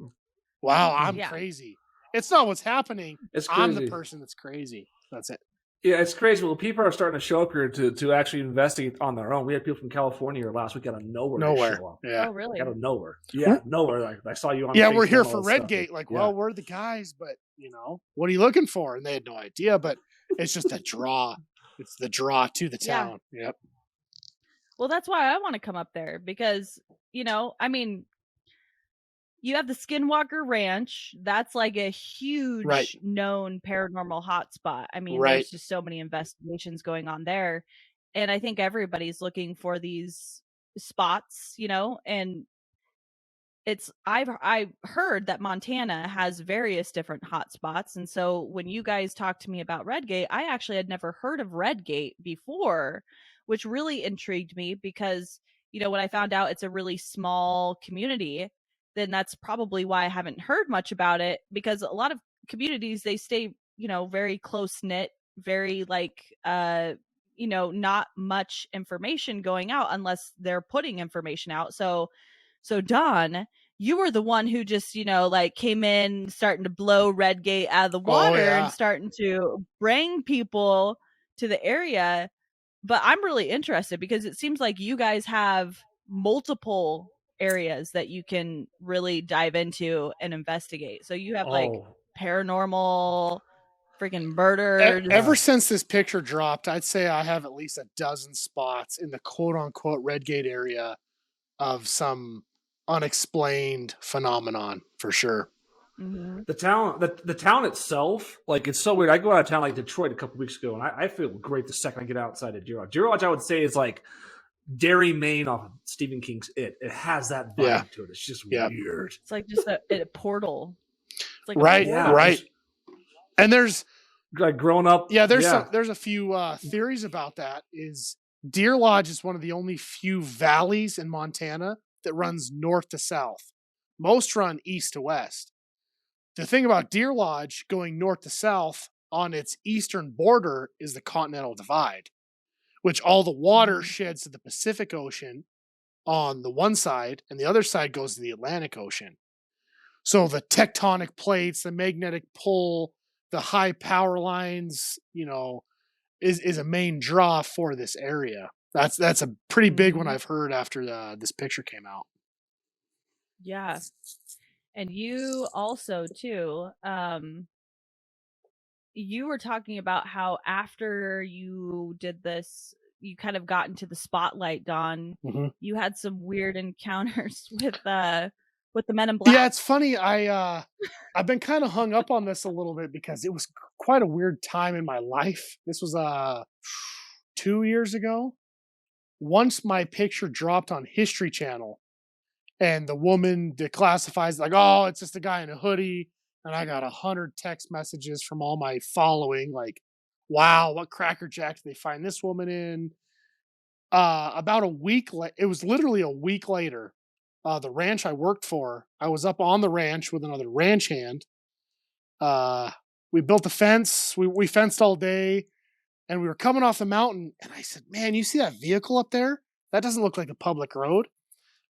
Speaker 3: wow, I'm crazy. It's not what's happening. I'm the person that's crazy. That's it.
Speaker 2: Yeah, it's crazy. Well, people are starting to show up here to actually investigate on their own. We had people from California here last week out of nowhere. Show up.
Speaker 3: Yeah.
Speaker 1: Oh, really?
Speaker 2: Out of nowhere. Yeah, nowhere. Like I saw you on.
Speaker 3: Yeah,
Speaker 2: Facebook
Speaker 3: we're here
Speaker 2: and all
Speaker 3: for
Speaker 2: that
Speaker 3: Redgate.
Speaker 2: stuff.
Speaker 3: Like, well, we're the guys, but what are you looking for? And they had no idea. But it's just a draw. It's the draw to the town.
Speaker 1: Yeah.
Speaker 3: Yep.
Speaker 1: Well, that's why I want to come up there because I mean, you have the Skinwalker Ranch. That's like a huge known paranormal hotspot. I mean, there's just so many investigations going on there. And I think everybody's looking for these spots, and I've heard that Montana has various different hotspots. And so when you guys talked to me about Redgate, I actually had never heard of Redgate before, which really intrigued me because, when I found out it's a really small community, then that's probably why I haven't heard much about it, because a lot of communities, they stay, very close knit, very not much information going out unless they're putting information out. So Don, you were the one who just, came in starting to blow Redgate out of the water and starting to bring people to the area. But I'm really interested because it seems like you guys have multiple areas that you can really dive into and investigate. So you have like paranormal, freaking murdered.
Speaker 3: Ever since this picture dropped, I'd say I have at least a dozen spots in the quote unquote Redgate area of some unexplained phenomenon for sure.
Speaker 1: Mm-hmm.
Speaker 2: The town itself, like, it's so weird. I go out of town like Detroit a couple weeks ago, and I feel great the second I get outside of Deer Lodge. Deer Lodge, I would say, is like Derry, Maine off of Stephen King's It. It has that vibe to it. It's just weird.
Speaker 1: It's like just a portal. It's like
Speaker 3: right,
Speaker 1: a portal.
Speaker 3: right. And there's
Speaker 2: like growing up.
Speaker 3: Yeah, there's a few theories about that. Is Deer Lodge is one of the only few valleys in Montana that runs north to south. Most run east to west. The thing about Deer Lodge going north to south on its eastern border is the Continental Divide, which all the water sheds to the Pacific Ocean on the one side, and the other side goes to the Atlantic Ocean. So the tectonic plates, the magnetic pull, the high power lines, is a main draw for this area. That's a pretty big one I've heard after this picture came out.
Speaker 1: Yeah. And you also, too, you were talking about how after you did this, you kind of got into the spotlight, Don.
Speaker 3: Mm-hmm.
Speaker 1: You had some weird encounters with the Men in Black.
Speaker 3: Yeah, it's funny. I've been kind of hung up on this a little bit because it was quite a weird time in my life. This was 2 years ago. Once my picture dropped on History Channel, and the woman declassifies like, oh, it's just a guy in a hoodie. And I got 100 text messages from all my following, like, wow, what crackerjack did they find this woman in? About a week, it was literally a week later, the ranch I worked for, I was up on the ranch with another ranch hand. We built a fence. We fenced all day, and we were coming off the mountain. And I said, man, you see that vehicle up there? That doesn't look like a public road.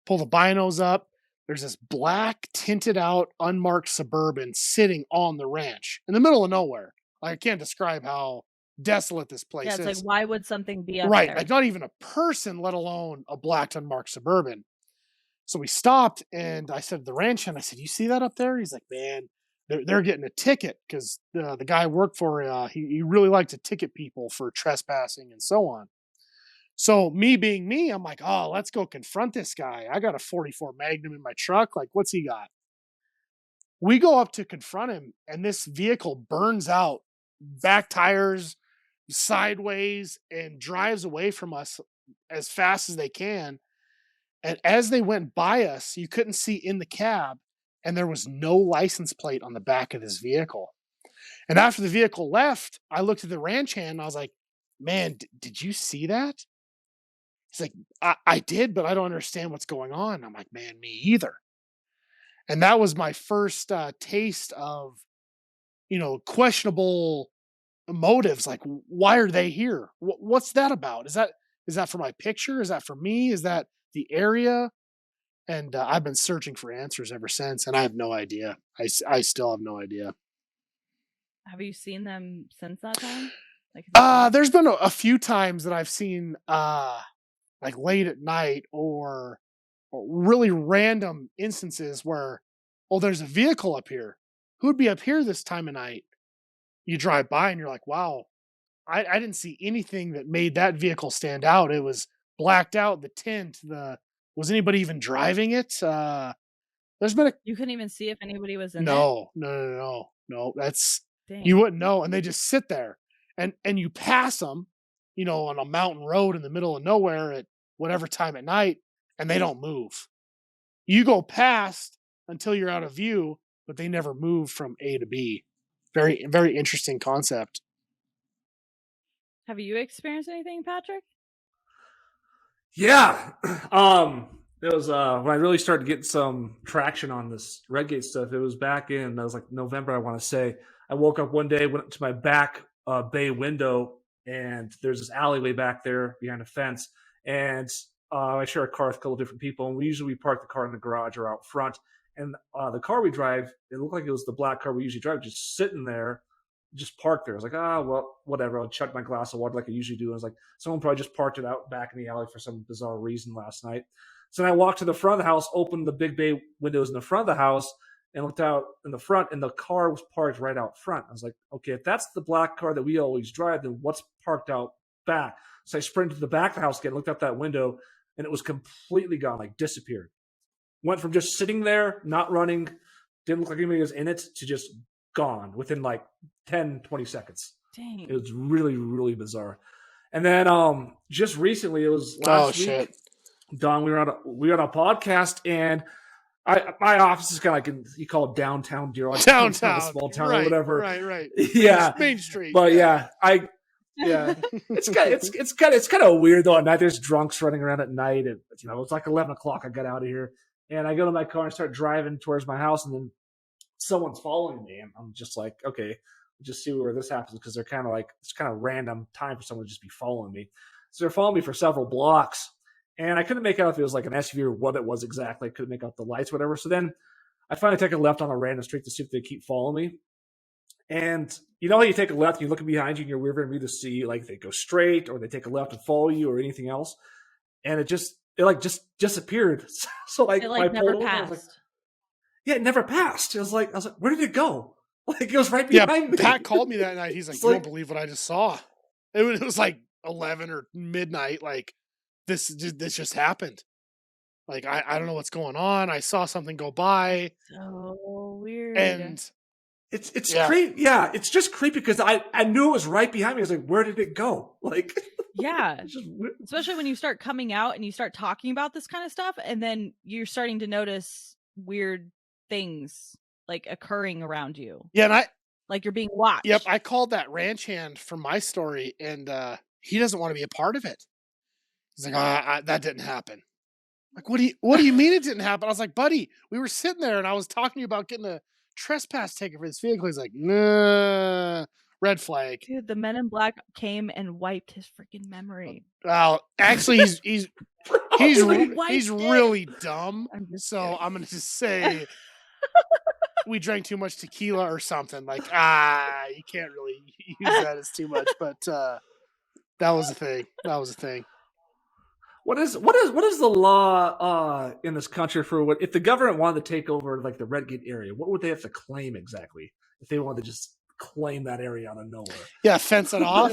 Speaker 3: Pull the binos up. There's this black, tinted out, unmarked Suburban sitting on the ranch in the middle of nowhere. I can't describe how desolate this place is.
Speaker 1: Yeah, it's like, why would something be up
Speaker 3: there?
Speaker 1: Right,
Speaker 3: like not even a person, let alone a black, unmarked Suburban. So we stopped, and I said to the ranch hand, I said, you see that up there? He's like, man, they're getting a ticket because the guy I worked for, he really liked to ticket people for trespassing and so on. So me being me, I'm like, oh, let's go confront this guy. I got a 44 Magnum in my truck. Like, what's he got? We go up to confront him, and this vehicle burns out, back tires, sideways, and drives away from us as fast as they can. And as they went by us, you couldn't see in the cab, and there was no license plate on the back of this vehicle. And after the vehicle left, I looked at the ranch hand, and I was like, man, did you see that? He's like, I did, but I don't understand what's going on. I'm like, man, me either. And that was my first taste of, questionable motives. Like, why are they here? What's that about? Is that for my picture? Is that for me? Is that the area? And I've been searching for answers ever since, and I have no idea. I still have no idea.
Speaker 1: Have you seen them since that time?
Speaker 3: There's been a few times that I've seen like late at night or really random instances where, oh, there's a vehicle up here. Who'd be up here this time of night? You drive by and you're like, wow, I didn't see anything that made that vehicle stand out. It was blacked out, the tint, was anybody even driving it? There's been
Speaker 1: You couldn't even see if anybody was in
Speaker 3: No. That's, Dang. You wouldn't know. And they just sit there and you pass them, on a mountain road in the middle of nowhere at whatever time at night, and they don't move. You go past until you're out of view, but they never move from A to B. Very, very interesting concept.
Speaker 1: Have you experienced anything, Patrick?
Speaker 2: Yeah. It was when I really started getting some traction on this Redgate stuff. It was back in, it was like November, I want to say. I woke up one day, went up to my back bay window, and there's this alleyway back there behind a fence. And I share a car with a couple of different people, and we park the car in the garage or out front. And the car we drive, it looked like it was the black car we usually drive, just sitting there, just parked there. I was like, well, whatever. I'll chug my glass of water like I usually do. And I was like, someone probably just parked it out back in the alley for some bizarre reason last night. So then I walked to the front of the house, opened the big bay windows in the front of the house, and looked out in the front, and the car was parked right out front. I was like, okay, if that's the black car that we always drive, then what's parked out back? So I sprinted to the back of the house again, looked out that window, and it was completely gone, like disappeared. Went from just sitting there, not running, didn't look like anybody was in it, to just gone within like 10, 20 seconds.
Speaker 1: Dang.
Speaker 2: It was really, really bizarre. And then just recently, it was last week,
Speaker 3: shit.
Speaker 2: Don, we were on a podcast, and my office is kind of like you call it downtown Deer Lodge,
Speaker 3: Downtown,
Speaker 2: a small town
Speaker 3: right,
Speaker 2: or whatever.
Speaker 3: Right.
Speaker 2: Yeah,
Speaker 3: Main Street.
Speaker 2: but yeah, it's kind of weird though. At night, there's drunks running around at night, and it's like 11 o'clock. I got out of here, and I go to my car and start driving towards my house, and then someone's following me, and I'm just like, okay, just see where this happens, because they're kind of like, it's kind of random time for someone to just be following me. So they're following me for several blocks, and I couldn't make out if it was like an SUV or what it was exactly. I couldn't make out the lights, whatever. So then I finally take a left on a random street to see if they keep following me. And you know how you take a left and you look behind you in your rear view to see like they go straight or they take a left and follow you or anything else. And it just disappeared. So like,
Speaker 1: it never passed.
Speaker 2: Yeah, it never passed. I was like, where did it go? Like it was right behind me.
Speaker 3: Pat called me that night. He's like, you don't believe what I just saw. It was like 11 or midnight. Like this just happened. Like I don't know what's going on. I saw something go by.
Speaker 1: So weird.
Speaker 2: And it's creepy. Yeah, it's just creepy because I knew it was right behind me. I was like, where did it go? Like,
Speaker 1: yeah, especially when you start coming out and you start talking about this kind of stuff, and then you're starting to notice weird things like occurring around you.
Speaker 3: Yeah, and
Speaker 1: like you're being watched.
Speaker 3: Yep, I called that ranch hand for my story, and he doesn't want to be a part of it. He's like, that didn't happen. Like, what do you mean it didn't happen? I was like, buddy, we were sitting there and I was talking to you about getting a trespass ticket for this vehicle. He's like, nah, red flag.
Speaker 1: Dude, the Men in Black came and wiped his freaking memory.
Speaker 3: Well, actually, he's really dumb. So I'm gonna just say we drank too much tequila or something. Like, you can't really use that as too much. But that was a thing.
Speaker 2: What is the law in this country for if the government wanted to take over like the Redgate area? What would they have to claim exactly if they wanted to just claim that area out of nowhere?
Speaker 3: Yeah, fence it off.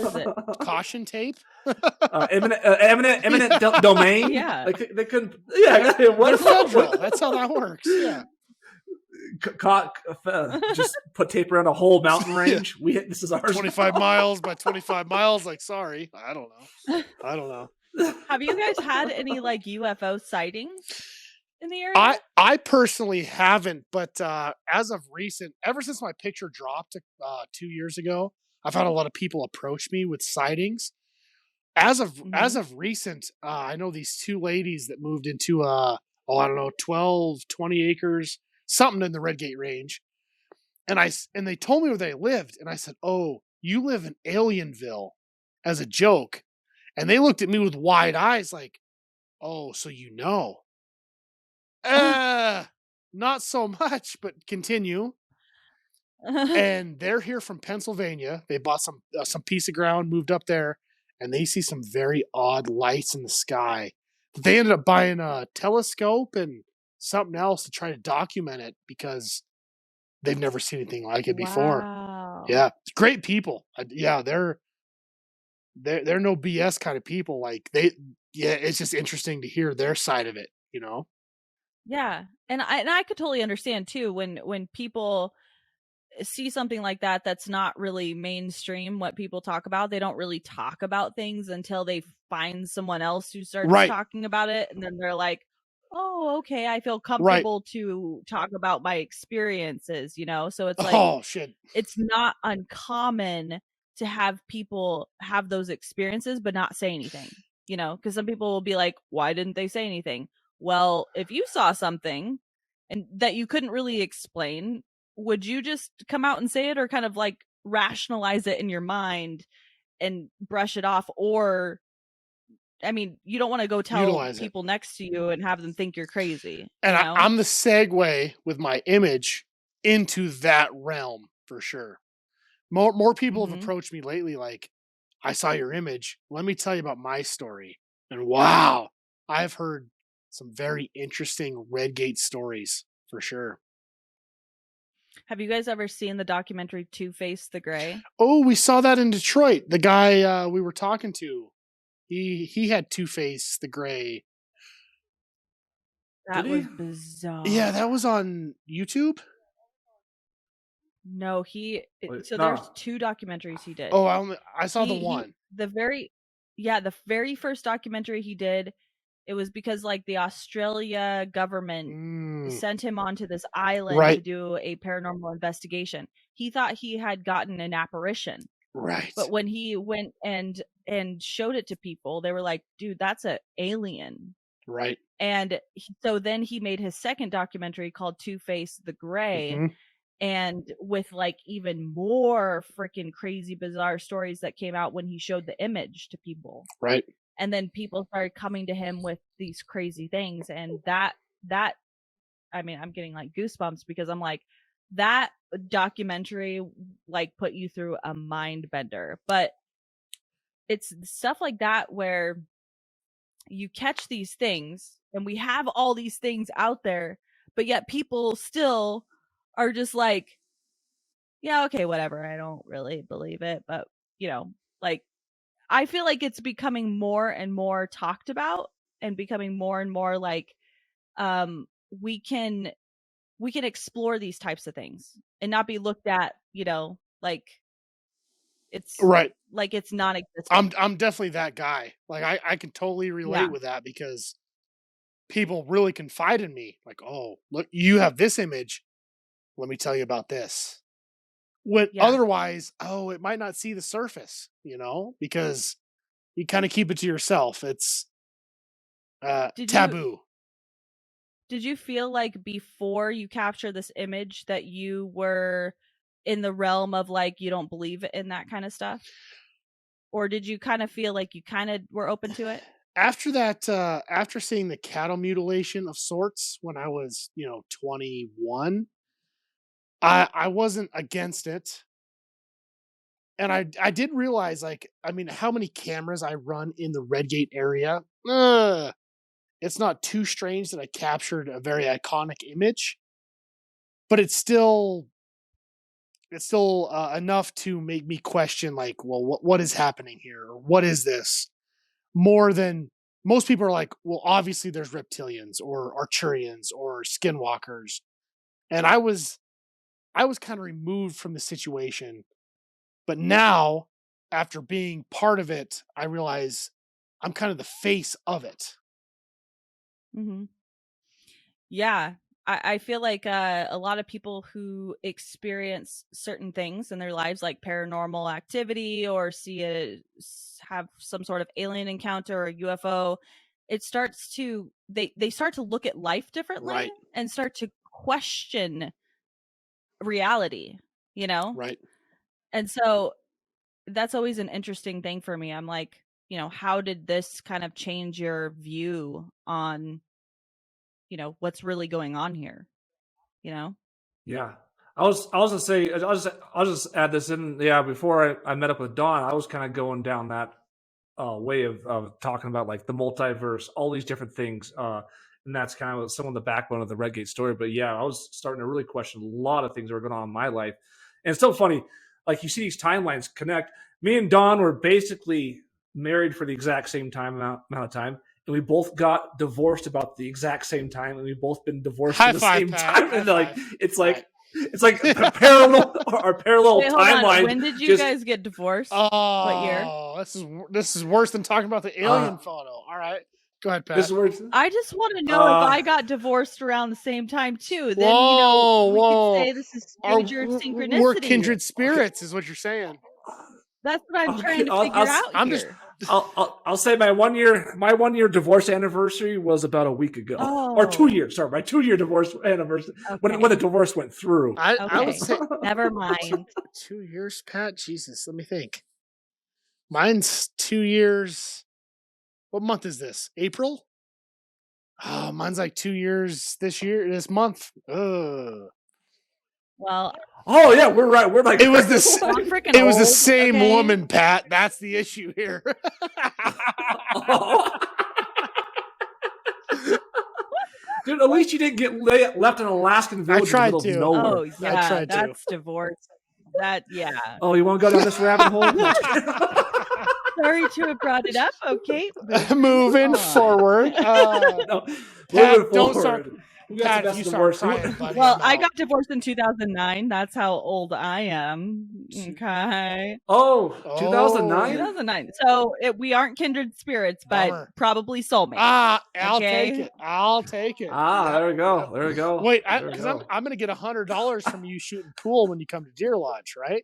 Speaker 3: Caution tape.
Speaker 2: Eminent domain.
Speaker 1: Yeah,
Speaker 2: like they couldn't. Yeah,
Speaker 3: what federal? That's how that works. Yeah.
Speaker 2: Just put tape around a whole mountain range. This is ours.
Speaker 3: 25 miles by 25 miles. Like, sorry, I don't know.
Speaker 1: Have you guys had any like UFO sightings in the area?
Speaker 3: I personally haven't, but as of recent, ever since my picture dropped 2 years ago, I've had a lot of people approach me with sightings. As of recent, I know these two ladies that moved into 12, 20 acres, something in the Redgate range, and they told me where they lived, and I said, "Oh, you live in Alienville," as a joke. And they looked at me with wide eyes like, "Oh, so you know." Not so much, but continue. And they're here from Pennsylvania. They bought some piece of ground, moved up there, and they see some very odd lights in the sky. They ended up buying a telescope and something else to try to document it because they've never seen anything like it before.
Speaker 1: Wow.
Speaker 3: Yeah, great people. They're no BS kind of people. Like it's just interesting to hear their side of it, you know?
Speaker 1: Yeah. And I could totally understand too, when people see something like that, that's not really mainstream, what people talk about. They don't really talk about things until they find someone else who starts talking about it. And then they're like, oh, okay, I feel comfortable to talk about my experiences, So it's like,
Speaker 3: oh shit,
Speaker 1: it's not uncommon to have people have those experiences but not say anything, because some people will be like, why didn't they say anything? Well, if you saw something and that you couldn't really explain, would you just come out and say it, or kind of like rationalize it in your mind and brush it off? Or I mean, you don't want to go tell people next to you and have them think you're crazy.
Speaker 3: And I'm the segue with my image into that realm for sure. More people have approached me lately like, I saw your image. Let me tell you about my story. And wow, I've heard some very interesting Redgate stories for sure.
Speaker 1: Have you guys ever seen the documentary Two-Face the Gray?
Speaker 3: Oh, we saw that in Detroit. The guy we were talking to, he had Two-Face the Gray.
Speaker 1: That was bizarre.
Speaker 3: Yeah, that was on YouTube.
Speaker 1: No,
Speaker 2: Wait,
Speaker 1: there's 2 documentaries he did.
Speaker 3: Oh, I saw the one.
Speaker 1: The very first documentary he did, it was because like the Australia government sent him onto this island to do a paranormal investigation. He thought he had gotten an apparition.
Speaker 3: Right.
Speaker 1: But when he went and showed it to people, they were like, dude, that's an alien.
Speaker 3: Right.
Speaker 1: And so then he made his second documentary called Two-Face the Gray.
Speaker 3: Mm-hmm.
Speaker 1: And with like even more freaking crazy, bizarre stories that came out when he showed the image to people.
Speaker 3: Right.
Speaker 1: And then people started coming to him with these crazy things. And that, I mean, I'm getting like goosebumps because I'm like, that documentary like put you through a mind bender. But it's stuff like that where you catch these things and we have all these things out there, but yet people still are just like, yeah, okay, whatever. I don't really believe it. But, you know, like, I feel like it's becoming more and more talked about and becoming more and more like, we can explore these types of things and not be looked at, you know, like it's
Speaker 3: right.
Speaker 1: Like it's non-existent.
Speaker 3: I'm definitely that guy. Like I can totally relate with that because people really confide in me. Like, oh, look, you have this image. Let me tell you about this. When otherwise, it might not see the surface, you know, because you kind of keep it to yourself. It's taboo.
Speaker 1: Did you feel like before you capture this image that you were in the realm of like, you don't believe in that kind of stuff? Or did you kind of feel like you kind of were open to it?
Speaker 3: After that, after seeing the cattle mutilation of sorts when I was, 21, I wasn't against it. And I did realize, like, I mean, how many cameras I run in the Redgate area. It's not too strange that I captured a very iconic image, but it's still enough to make me question, like, well, what is happening here? Or what is this? More than most people are like, well, obviously there's reptilians or Arcturians or skinwalkers. And I was kind of removed from the situation. But now, after being part of it, I realize I'm kind of the face of it.
Speaker 1: Mm-hmm. Yeah. I feel like a lot of people who experience certain things in their lives, like paranormal activity or have some sort of alien encounter or UFO, it starts to they start to look at life differently and start to question reality, you know?
Speaker 3: Right.
Speaker 1: And so that's always an interesting thing for me. I'm like, how did this kind of change your view on what's really going on here,
Speaker 2: Yeah. I was gonna say, I'll just add this in. Yeah. Before I met up with Don, I was kind of going down that way of talking about like the multiverse, all these different things. And that's kind of some of the backbone of the Redgate story. But yeah, I was starting to really question a lot of things that were going on in my life. And it's so funny. Like you see these timelines connect. Me and Don were basically married for the exact same amount of time. And we both got divorced about the exact same time, and we've both been divorced at the same time. And like, it's like a parallel timeline.
Speaker 1: When did you guys get divorced? What year?
Speaker 3: This is worse than talking about the alien photo. All right, go ahead, Pat.
Speaker 2: This is worse.
Speaker 1: I just want to know if I got divorced around the same time too. Then we could say this is major synchronicity.
Speaker 3: We're kindred spirits, is what you're saying.
Speaker 1: That's what I'm trying to figure out here.
Speaker 2: I'll say my 1 year divorce anniversary was about a week ago, or 2 years. Sorry, my 2 year divorce anniversary when the divorce went through.
Speaker 3: I would say
Speaker 1: never mind.
Speaker 3: 2 years, Pat. Jesus, let me think. Mine's 2 years. What month is this? April? Oh, mine's like 2 years this month. Ugh.
Speaker 1: Well.
Speaker 2: Oh yeah, we're right. We're like
Speaker 3: it was the same woman, Pat. That's the issue here.
Speaker 2: Dude, at least you didn't get left in an Alaskan village in the middle of nowhere.
Speaker 1: Oh yeah, that's divorce. Yeah.
Speaker 2: Oh, you want to go down this rabbit hole?
Speaker 1: Sorry to have brought it up. Okay.
Speaker 3: Moving forward.
Speaker 2: Moving forward.
Speaker 3: Pat, you start crying, buddy.
Speaker 1: Well, I got divorced in 2009. That's how old I am. Okay.
Speaker 2: Oh, 2009?
Speaker 1: 2009. So we aren't kindred spirits, but probably soulmates.
Speaker 3: I'll take it.
Speaker 2: There we go.
Speaker 3: Wait, because I'm going to get $100 from you shooting pool when you come to Deer Lodge, right?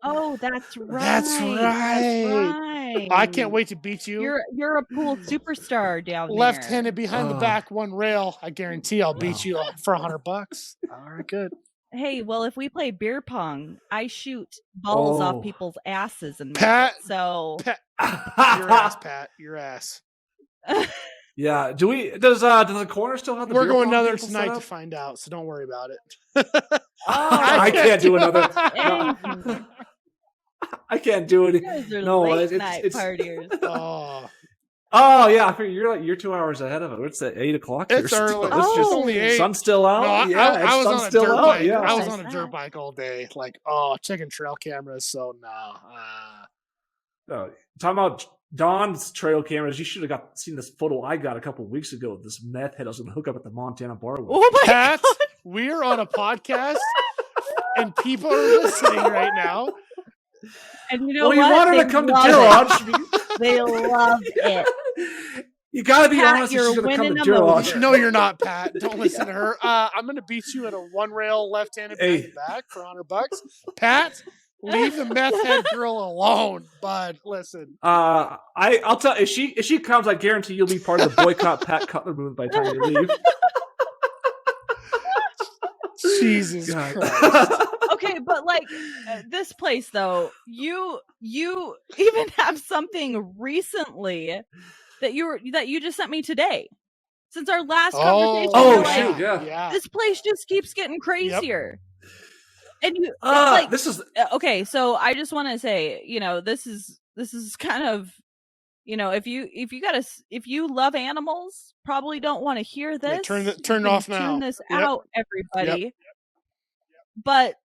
Speaker 1: Oh, that's right.
Speaker 3: That's right. I can't wait to beat you.
Speaker 1: You're a pool superstar down there.
Speaker 3: Left-handed behind the back, one rail. I guarantee I'll beat you for $100. All right, good.
Speaker 1: Hey, well, if we play beer pong, I shoot balls off people's asses and
Speaker 3: Pat.
Speaker 1: So
Speaker 3: your ass, Pat. Your ass.
Speaker 2: Yeah. Does the corner still have the
Speaker 3: We're
Speaker 2: beer
Speaker 3: going
Speaker 2: pong
Speaker 3: another
Speaker 2: table
Speaker 3: tonight
Speaker 2: set
Speaker 3: to
Speaker 2: up?
Speaker 3: find out, so don't worry about it.
Speaker 2: I can't do another. I can't do it. No,
Speaker 1: late night
Speaker 2: it's
Speaker 1: partiers.
Speaker 2: Oh yeah, I figure you're 2 hours ahead of it. It's at 8 o'clock.
Speaker 3: It's early. It's just only 8.
Speaker 2: Sun's still out.
Speaker 3: No, I was on a dirt bike.
Speaker 2: Yeah.
Speaker 3: I was on a dirt bike all day. Like, checking trail cameras. So
Speaker 2: talking about Don's trail cameras. You should have seen this photo I got a couple of weeks ago of this meth head I was going to hook up at the Montana bar with.
Speaker 1: Oh my
Speaker 3: Pat,
Speaker 1: God.
Speaker 3: We're on a podcast, and people are listening right now.
Speaker 1: And you know
Speaker 2: what?
Speaker 1: You
Speaker 2: want her to come to Deer Lodge.
Speaker 1: They love it.
Speaker 2: You got to be
Speaker 1: Pat,
Speaker 2: honest. She's going to come to Deer
Speaker 1: over.
Speaker 2: Lodge.
Speaker 3: No, you're not, Pat. Don't listen to her. I'm going to beat you at a one rail left-handed back for $100. Pat, leave the meth head girl alone, bud. Listen.
Speaker 2: I'll tell if she comes, I guarantee you'll be part of the boycott Pat Cutler movement by the time you leave.
Speaker 3: Jesus Christ.
Speaker 1: Okay, but like this place though, you even have something recently that you just sent me today. Since our last conversation.
Speaker 2: Oh
Speaker 1: like,
Speaker 2: shoot, yeah.
Speaker 1: This place just keeps getting crazier. Yep. And
Speaker 2: this is
Speaker 1: okay, so I just want to say, this is kind of, if you love animals, probably don't want to hear this.
Speaker 3: Yeah, turn it off now.
Speaker 1: Turn this out, everybody. Yep. But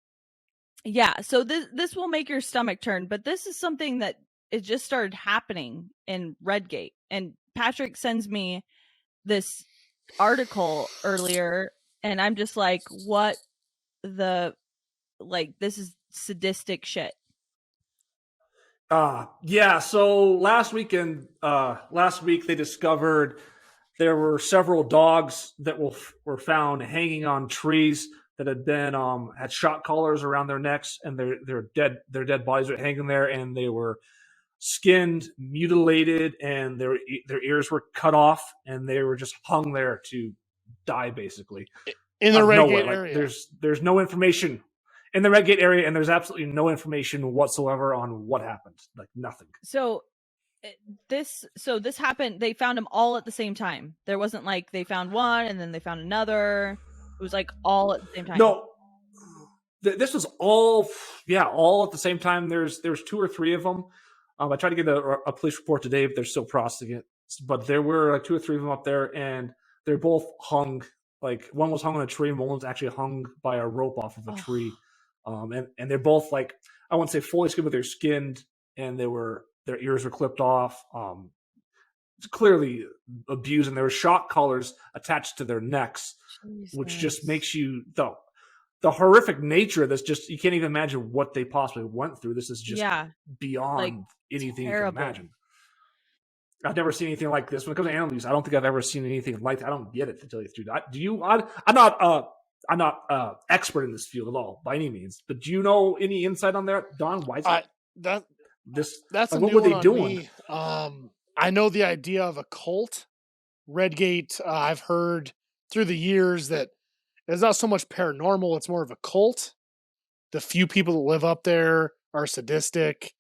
Speaker 1: yeah, so this will make your stomach turn. But this is something that it just started happening in Redgate, and Patrick sends me this article earlier, and I'm just like, what this is sadistic shit.
Speaker 2: Yeah, so last week they discovered there were several dogs that were found hanging on trees that had been had shock collars around their necks, and their dead bodies were hanging there, and they were skinned, mutilated, and their ears were cut off, and they were just hung there to die, basically.
Speaker 3: In the Redgate area.
Speaker 2: There's no information in the Redgate area, and there's absolutely no information whatsoever on what happened. Like nothing.
Speaker 1: So this happened. They found them all at the same time. There wasn't like they found one and then they found another. It was like all at the same time.
Speaker 2: No, this was all at the same time. There's 2 or 3 of them. I tried to get a police report today, but they're still processing it. But there were like 2 or 3 of them up there, and they're both hung. Like one was hung on a tree, and one was actually hung by a rope off of a tree. And they're both like, I wouldn't say fully skinned, but they're skinned, and their ears were clipped off. It's clearly abused, and there were shock collars attached to their necks, which just makes you the horrific nature of this. Just you can't even imagine what they possibly went through. This is just beyond anything you can imagine. I've never seen anything like this when it comes to animal abuse. I don't think I've ever seen anything like that. I don't get it, to tell you the truth. Do you? I'm not expert in this field at all by any means, but do you know any insight on that, Don? Why is
Speaker 3: that's
Speaker 2: what were they doing?
Speaker 3: Me. I know the idea of a cult. Redgate, I've heard through the years that it's not so much paranormal, it's more of a cult. The few people that live up there are sadistic,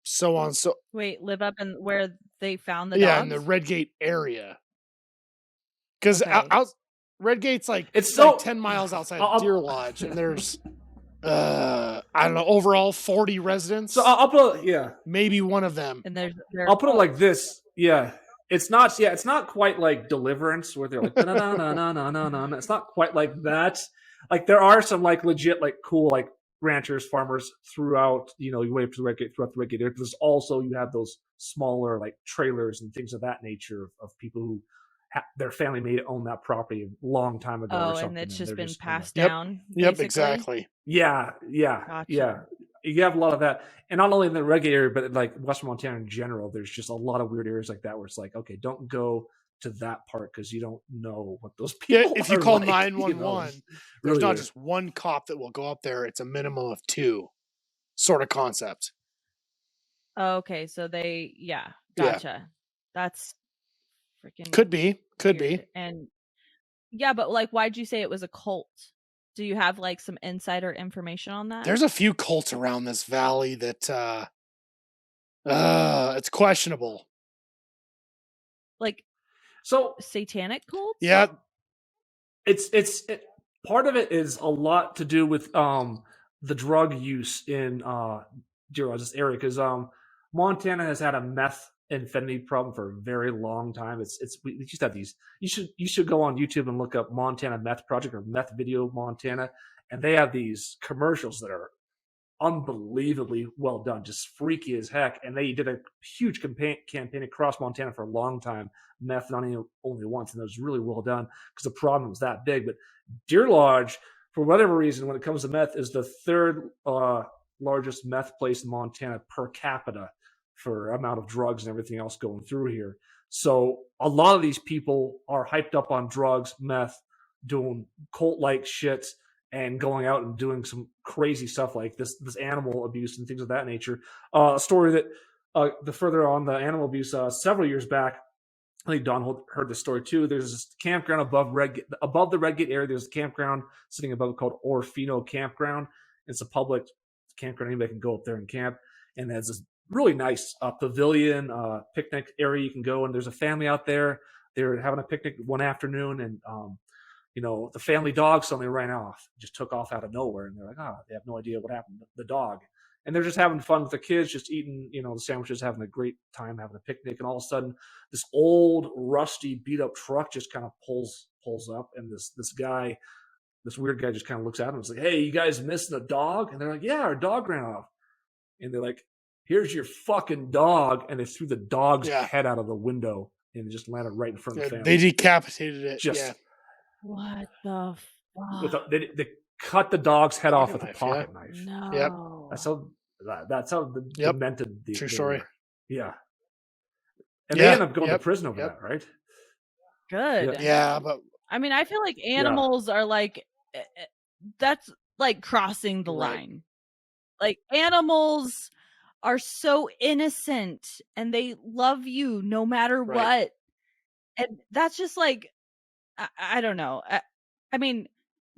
Speaker 3: so on. So
Speaker 1: wait, live up in where they found the
Speaker 3: dogs?
Speaker 1: dogs?
Speaker 3: In the Redgate area. Because Redgate's it's 10 miles outside of Deer Lodge, and there's I don't know, overall 40 residents.
Speaker 2: So I'll put
Speaker 3: maybe one of them.
Speaker 1: And
Speaker 2: I'll put it like this. Yeah. It's not. Yeah, it's not quite like Deliverance where they're like na na na na na na na. It's not quite like that. Like there are some like legit like cool like ranchers, farmers throughout. You know, you wave to the Redgate throughout the Redgate area. But there's also you have those smaller like trailers and things of that nature of people who their family may own that property a long time ago or something.
Speaker 1: And it's just been passed
Speaker 3: Yep.
Speaker 1: down.
Speaker 3: Yep,
Speaker 1: basically?
Speaker 3: exactly.
Speaker 2: Yeah.
Speaker 1: Gotcha.
Speaker 2: You have a lot of that, and not only in the Redgate area, but like Western Montana in general. There's just a lot of weird areas like that where it's like, okay, don't go to that part because you don't know what those people.
Speaker 3: If you call 911,
Speaker 2: there's
Speaker 3: really not just one cop that will go up there. It's a minimum of 2, sort of concept.
Speaker 1: Okay, so they, gotcha. That's freaking
Speaker 3: Could be.
Speaker 1: weird. And yeah, but like, why'd you say it was a cult? Do you have like some insider information on that?
Speaker 3: There's a few cults around this valley that it's questionable.
Speaker 1: Like
Speaker 2: so
Speaker 1: satanic cults?
Speaker 3: Yeah.
Speaker 2: It's part of it is a lot to do with the drug use in Deer Lodge, this area, because Montana has had a methamphetamine problem for a very long time. We used to have these. You should go on YouTube and look up Montana Meth Project or Meth Video Montana, and they have these commercials that are unbelievably well done, just freaky as heck. And they did a huge campaign across Montana for a long time, meth not only once, and it was really well done because the problem was that big. But Deer Lodge, for whatever reason, when it comes to meth, is the third largest meth place in Montana per capita for amount of drugs and everything else going through here. So a lot of these people are hyped up on drugs, meth, doing cult-like shit, and going out and doing some crazy stuff like this animal abuse and things of that nature. A story that the further on the animal abuse, several years back, I think Don heard this story too. There's this campground above the Redgate area. There's a campground sitting above it called Orfino Campground. It's a public campground. Anybody can go up there and camp. And there's this really nice pavilion, picnic area you can go. And there's a family out there. They're having a picnic one afternoon, and the family dog suddenly ran off, just took off out of nowhere. And they're like, they have no idea what happened to the dog. And they're just having fun with the kids, just eating, the sandwiches, having a great time, having a picnic. And all of a sudden, this old, rusty, beat-up truck just kind of pulls up. And this guy, this weird guy just kind of looks at him and is like, hey, you guys missing a dog? And they're like, yeah, our dog ran off. And they're like, here's your fucking dog. And they threw the dog's head out of the window and it just landed right in front of the family.
Speaker 3: They decapitated it.
Speaker 1: What the fuck?
Speaker 2: They cut the dog's head off with a pocket knife.
Speaker 1: No.
Speaker 3: Yep.
Speaker 2: That's how demented the
Speaker 3: true story.
Speaker 2: Yeah. And they end up going to prison over that, right?
Speaker 1: Good.
Speaker 3: Yeah, but
Speaker 1: I mean, I feel like animals are like, that's like crossing the line. Like animals are so innocent and they love you no matter what. And that's just like, I don't know. I mean,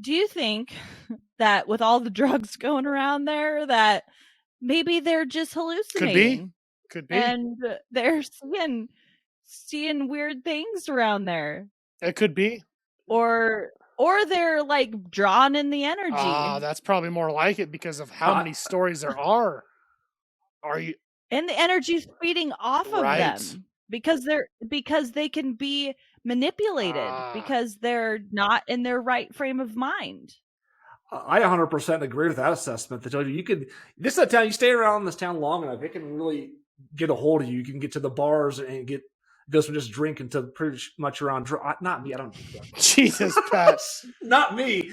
Speaker 1: do you think that with all the drugs going around there that maybe they're just hallucinating?
Speaker 3: Could be.
Speaker 1: And they're seeing weird things around there.
Speaker 3: It could be.
Speaker 1: Or they're like drawn in the energy.
Speaker 3: That's probably more like it because of how many stories there are.
Speaker 1: And the energy's feeding off of them because they can be manipulated because they're not in their right frame of mind.
Speaker 2: I 100% agree with that assessment. That you could, this is a town, you stay around this town long enough, it can really get a hold of you. You can get to the bars and go from just drinking to pretty much around. Not me. I don't drink drugs.
Speaker 3: Jesus, Pat.
Speaker 2: Not me.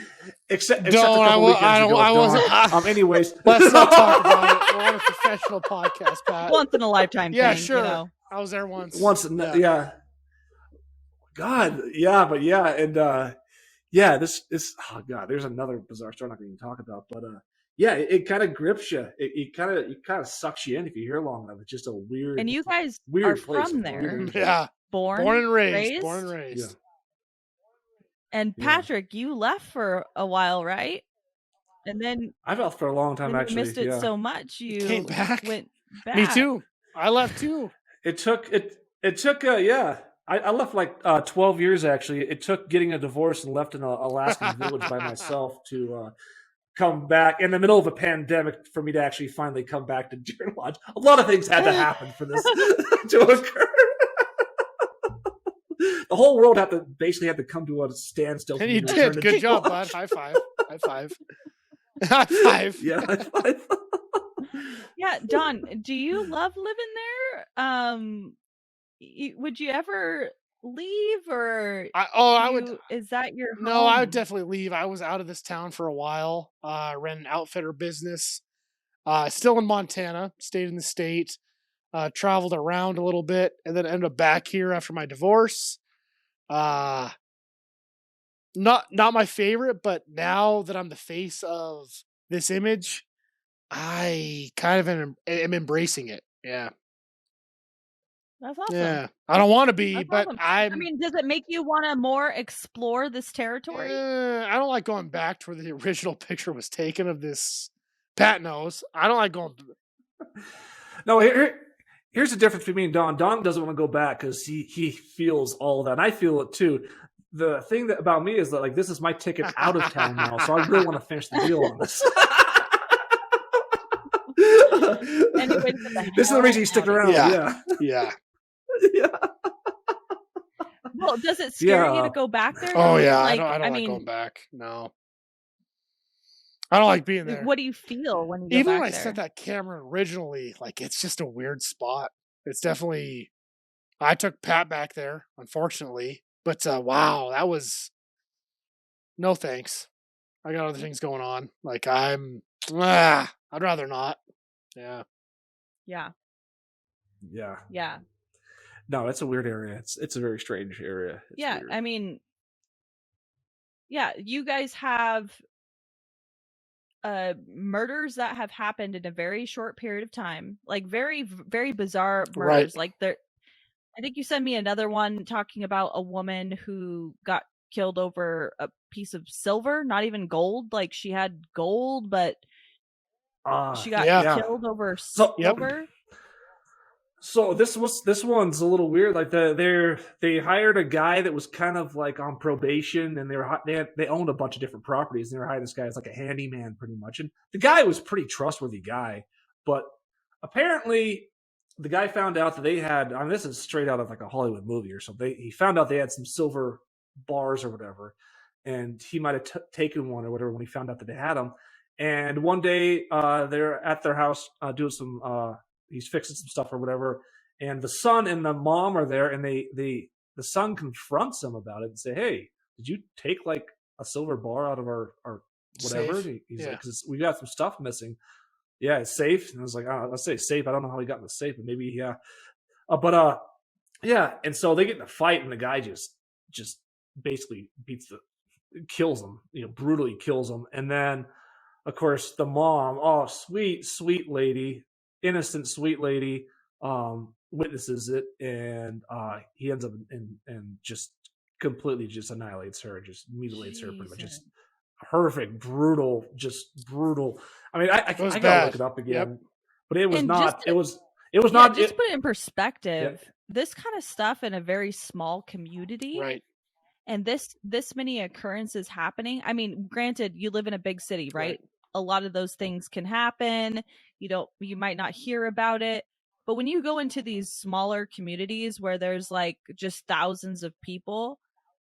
Speaker 2: Except
Speaker 3: I wasn't.
Speaker 2: Anyways,
Speaker 3: let's not talk about it. We're on a professional podcast, Pat.
Speaker 1: Once in a lifetime thing.
Speaker 3: Yeah, sure. I was there once.
Speaker 2: God, but and this oh God, there's another bizarre story I'm not going to talk about, but it kind of grips you. It kind of sucks you in if you hear long enough. It's just a weird.
Speaker 1: And you guys
Speaker 2: weird
Speaker 1: are
Speaker 2: place.
Speaker 1: from there,
Speaker 3: born and raised.
Speaker 2: Yeah.
Speaker 1: And Patrick, you left for a while, right? And then
Speaker 2: I left for a long time. Actually,
Speaker 1: you missed it so much. You
Speaker 3: came back.
Speaker 1: Went back.
Speaker 3: Me too. I left too.
Speaker 2: It took. I left like 12 years, actually. It took getting a divorce and left in an Alaskan village by myself to come back in the middle of a pandemic for me to actually finally come back to Deer Lodge. A lot of things had to happen for this to occur. the whole world basically had to come to a standstill.
Speaker 3: And you did. Good job, bud. High five. High five. High five.
Speaker 2: Yeah, high five.
Speaker 1: Yeah, Don, do you love living there? Would you ever leave, or
Speaker 3: I would.
Speaker 1: Is that your home?
Speaker 3: No, I would definitely leave. I was out of this town for a while. Ran an outfitter business. Still in Montana. Stayed in the state. Traveled around a little bit, and then ended up back here after my divorce. Not my favorite, but now that I'm the face of this image, I kind of am embracing it. Yeah.
Speaker 1: That's awesome.
Speaker 3: Yeah. I don't want to be,
Speaker 1: That's
Speaker 3: but
Speaker 1: awesome.
Speaker 3: I
Speaker 1: mean, does it make you want to more explore this territory?
Speaker 3: I don't like going back to where the original picture was taken of this Pat knows. I don't like going.
Speaker 2: No, here's the difference between me and Don. Don doesn't want to go back because he feels all of that. And I feel it too. The thing about me is that like this is my ticket out of town now, so I really want to finish the deal on this. This is the reason you stick around. Yeah.
Speaker 3: Yeah.
Speaker 2: Yeah.
Speaker 1: Well, does it scare you to go back there?
Speaker 3: Oh yeah,
Speaker 1: like,
Speaker 3: I don't like going back. No, I don't like being there.
Speaker 1: What do you feel when you go
Speaker 3: Even
Speaker 1: back
Speaker 3: when I
Speaker 1: there?
Speaker 3: set that camera originally, like it's just a weird spot. It's definitely. I took Pat back there, unfortunately, but wow, that was. No thanks. I got other things going on. Like I'd rather not. Yeah.
Speaker 1: Yeah.
Speaker 2: Yeah.
Speaker 1: Yeah.
Speaker 2: No, it's a weird area. It's a very strange area. It's
Speaker 1: yeah.
Speaker 2: weird.
Speaker 1: I mean, yeah, you guys have murders that have happened in a very short period of time, like very, very bizarre murders.
Speaker 3: Right.
Speaker 1: Like I think you sent me another one talking about a woman who got killed over a piece of silver, not even gold. Like she had gold, but she got killed over silver.
Speaker 2: So this one's a little weird. Like they hired a guy that was kind of like on probation, and they owned a bunch of different properties. And they were hiring this guy as like a handyman, pretty much. And the guy was a pretty trustworthy guy, but apparently the guy found out that they had. I mean, this is straight out of like a Hollywood movie or something. He found out they had some silver bars or whatever, and he might have taken one or whatever when he found out that they had them. And one day they're at their house doing some. He's fixing some stuff or whatever, and the son and the mom are there, and the son confronts him about it and say, "Hey, did you take like a silver bar out of our whatever?" He's like, "Cause we got some stuff missing." Yeah, it's safe. And I was like, "Oh, let's say safe. I don't know how he got in the safe, but maybe yeah." Yeah. And so they get in a fight, and the guy just basically kills him, brutally kills him, and then of course the mom, sweet lady. Innocent sweet lady witnesses it, and he ends up and just completely just annihilates her, just mutilates her, pretty much. Just horrific, brutal. I mean, I gotta look it up again, but it was not. It was not.
Speaker 1: Just to put it in perspective, this kind of stuff in a very small community,
Speaker 3: right?
Speaker 1: And this many occurrences happening. I mean, granted, you live in a big city, right? A lot of those things can happen. You might not hear about it, but when you go into these smaller communities where there's like just thousands of people,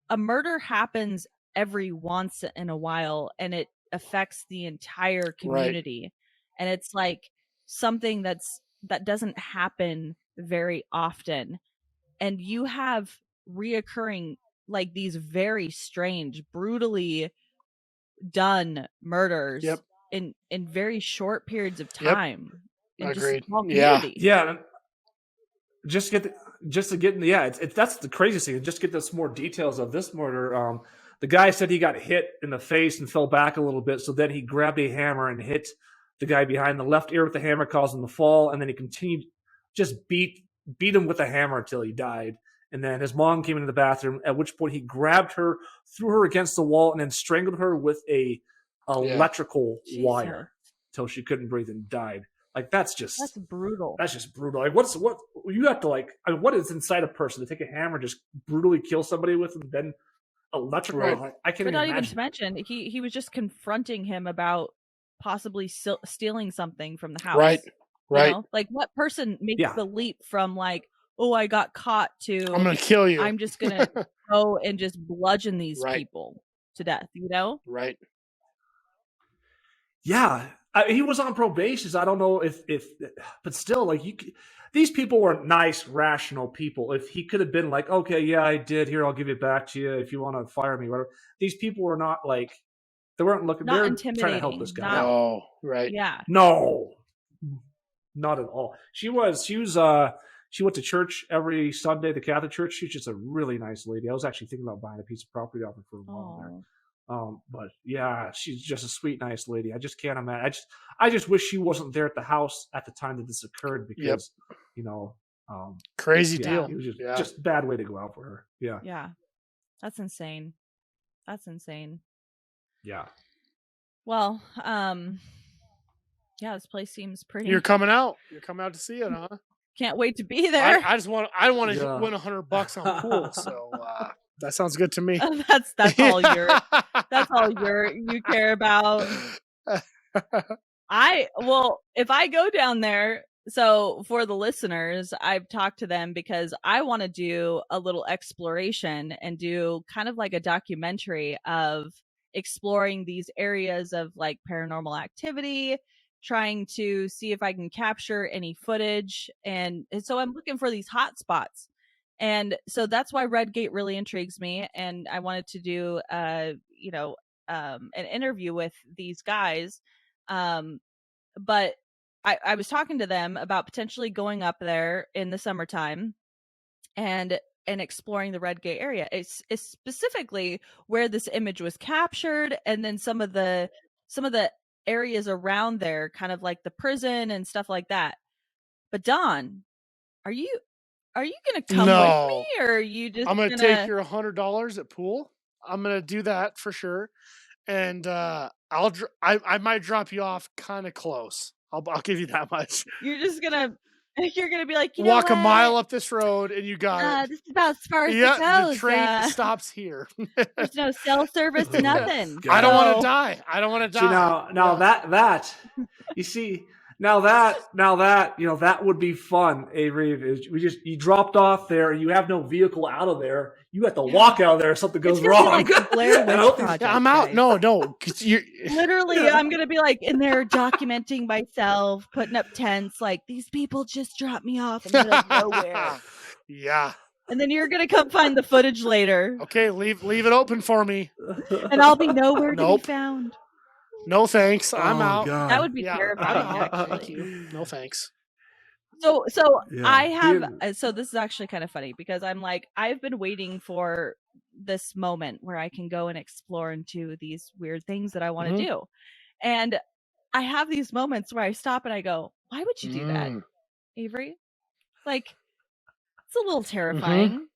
Speaker 1: a murder happens every once in a while, and it affects the entire community. Right. And it's like something that doesn't happen very often. And you have reoccurring, like these very strange, brutally done murders in very short periods of time.
Speaker 3: Agreed.
Speaker 2: Yeah. That's the craziest thing. Just get this more details of this murder. The guy said he got hit in the face and fell back a little bit. So then he grabbed a hammer and hit the guy behind the left ear with the hammer, causing him to fall. And then he continued just beat him with a hammer until he died. And then his mom came into the bathroom, at which point he grabbed her, threw her against the wall, and then strangled her with a electrical wire till she couldn't breathe and died. Like that's brutal. That's just brutal. Like what you have to like. I mean, what is inside a person to take a hammer, just brutally kill somebody with, and then electrical?
Speaker 3: Right.
Speaker 2: I can't.
Speaker 1: But not even
Speaker 2: imagine.
Speaker 1: to mention, he was just confronting him about possibly stealing something from the house.
Speaker 3: Right.
Speaker 1: Like what person makes the leap from like, oh, I got caught
Speaker 3: I'm gonna kill you.
Speaker 1: I'm just gonna go and just bludgeon these
Speaker 3: Right.
Speaker 1: people to death, you know?
Speaker 3: Right.
Speaker 2: Yeah, he was on probation. So I don't know if, but still, like these people were nice, rational people. If he could have been like, okay, yeah, I did. Here, I'll give it back to you if you want to fire me, whatever. These people were not like they weren't looking.
Speaker 1: Not
Speaker 2: They're
Speaker 1: intimidating.
Speaker 2: trying to help this guy
Speaker 1: not,
Speaker 2: out.
Speaker 3: Oh, right.
Speaker 1: Yeah.
Speaker 2: No, not at all. She went to church every Sunday, the Catholic church. She's just a really nice lady. I was actually thinking about buying a piece of property off her for a while there. But yeah, she's just a sweet, nice lady. I just can't imagine. I just wish she wasn't there at the house at the time that this occurred because,
Speaker 3: crazy
Speaker 2: yeah,
Speaker 3: deal.
Speaker 2: it was
Speaker 3: Yeah.
Speaker 2: just a bad way to go out for her. Yeah.
Speaker 1: Yeah. That's insane. That's insane.
Speaker 2: Yeah.
Speaker 1: Well, yeah, this place seems pretty.
Speaker 3: You're coming out. You're coming out to see it, huh?
Speaker 1: Can't wait to be there.
Speaker 3: I want to
Speaker 2: Yeah.
Speaker 3: win $100 on pool. So that sounds good to me.
Speaker 1: that's all you care about. If I go down there, so for the listeners, I've talked to them because I want to do a little exploration and do kind of like a documentary of exploring these areas of like paranormal activity, trying to see if I can capture any footage. And so I'm looking for these hot spots. And so that's why Redgate really intrigues me. And I wanted to do, an interview with these guys. But I was talking to them about potentially going up there in the summertime and exploring the Redgate area. It's specifically where this image was captured, and then some of the areas around there, kind of like the prison and stuff like that. But Don, are you gonna come with me, or are you just?
Speaker 3: I'm gonna take your $100 at pool. I'm gonna do that for sure, and I might drop you off kind of close. I'll give you that much.
Speaker 1: You're gonna be like,
Speaker 3: walk a mile up this road, and you got it.
Speaker 1: This is about as far as it
Speaker 3: Yeah,
Speaker 1: goes.
Speaker 3: the train stops here.
Speaker 1: There's no cell service, nothing.
Speaker 3: I don't want to die. I don't want to die.
Speaker 2: See, now that you see. Now that that would be fun, Avery. You dropped off there and you have no vehicle out of there. You have to walk out of there if something goes wrong.
Speaker 1: Like the Blair Witch Project,
Speaker 3: I'm out.
Speaker 1: guys.
Speaker 3: No.
Speaker 1: Literally, I'm gonna be like in there documenting myself, putting up tents. Like, these people just dropped me off in the middle of nowhere.
Speaker 3: Yeah.
Speaker 1: And then you're gonna come find the footage later.
Speaker 3: Okay, leave it open for me.
Speaker 1: And I'll be nowhere to be found.
Speaker 3: No thanks. I'm out.
Speaker 2: God.
Speaker 1: That would be terrifying.
Speaker 3: Thank you. No thanks.
Speaker 1: So
Speaker 2: Yeah.
Speaker 1: I have. So this is actually kind of funny because I'm like, I've been waiting for this moment where I can go and explore into these weird things that I want to do, and I have these moments where I stop and I go, "Why would you do that, Avery? Like, it's a little terrifying."